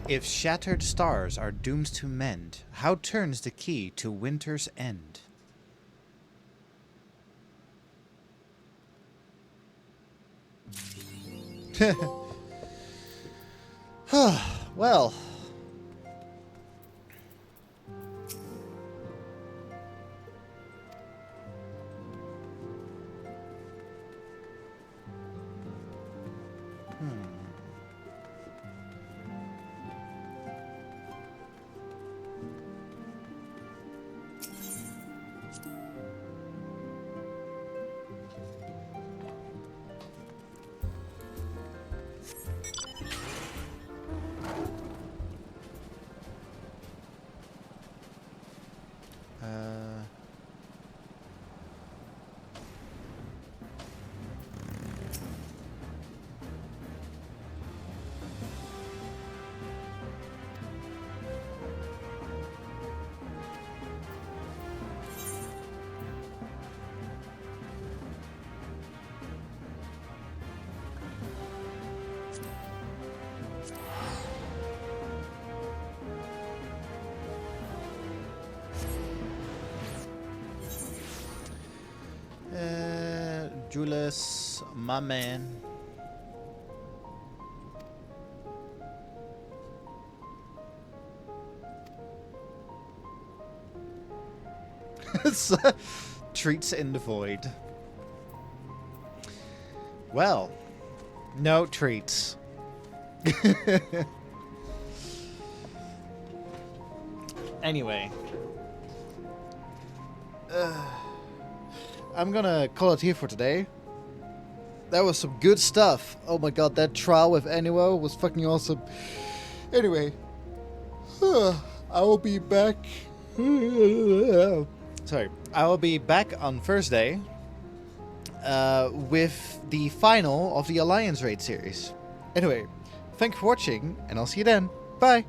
If shattered stars are doomed to mend, how turns the key to winter's end? Well. Julius, my man. Treats in the void. Well, no treats. Anyway. I'm gonna call it here for today. That was some good stuff. Oh my god, that trial with Annuo was fucking awesome. Anyway. I will be back. Sorry. I will be back on Thursday with the final of the Alliance Raid series. Anyway, thank you for watching, and I'll see you then. Bye!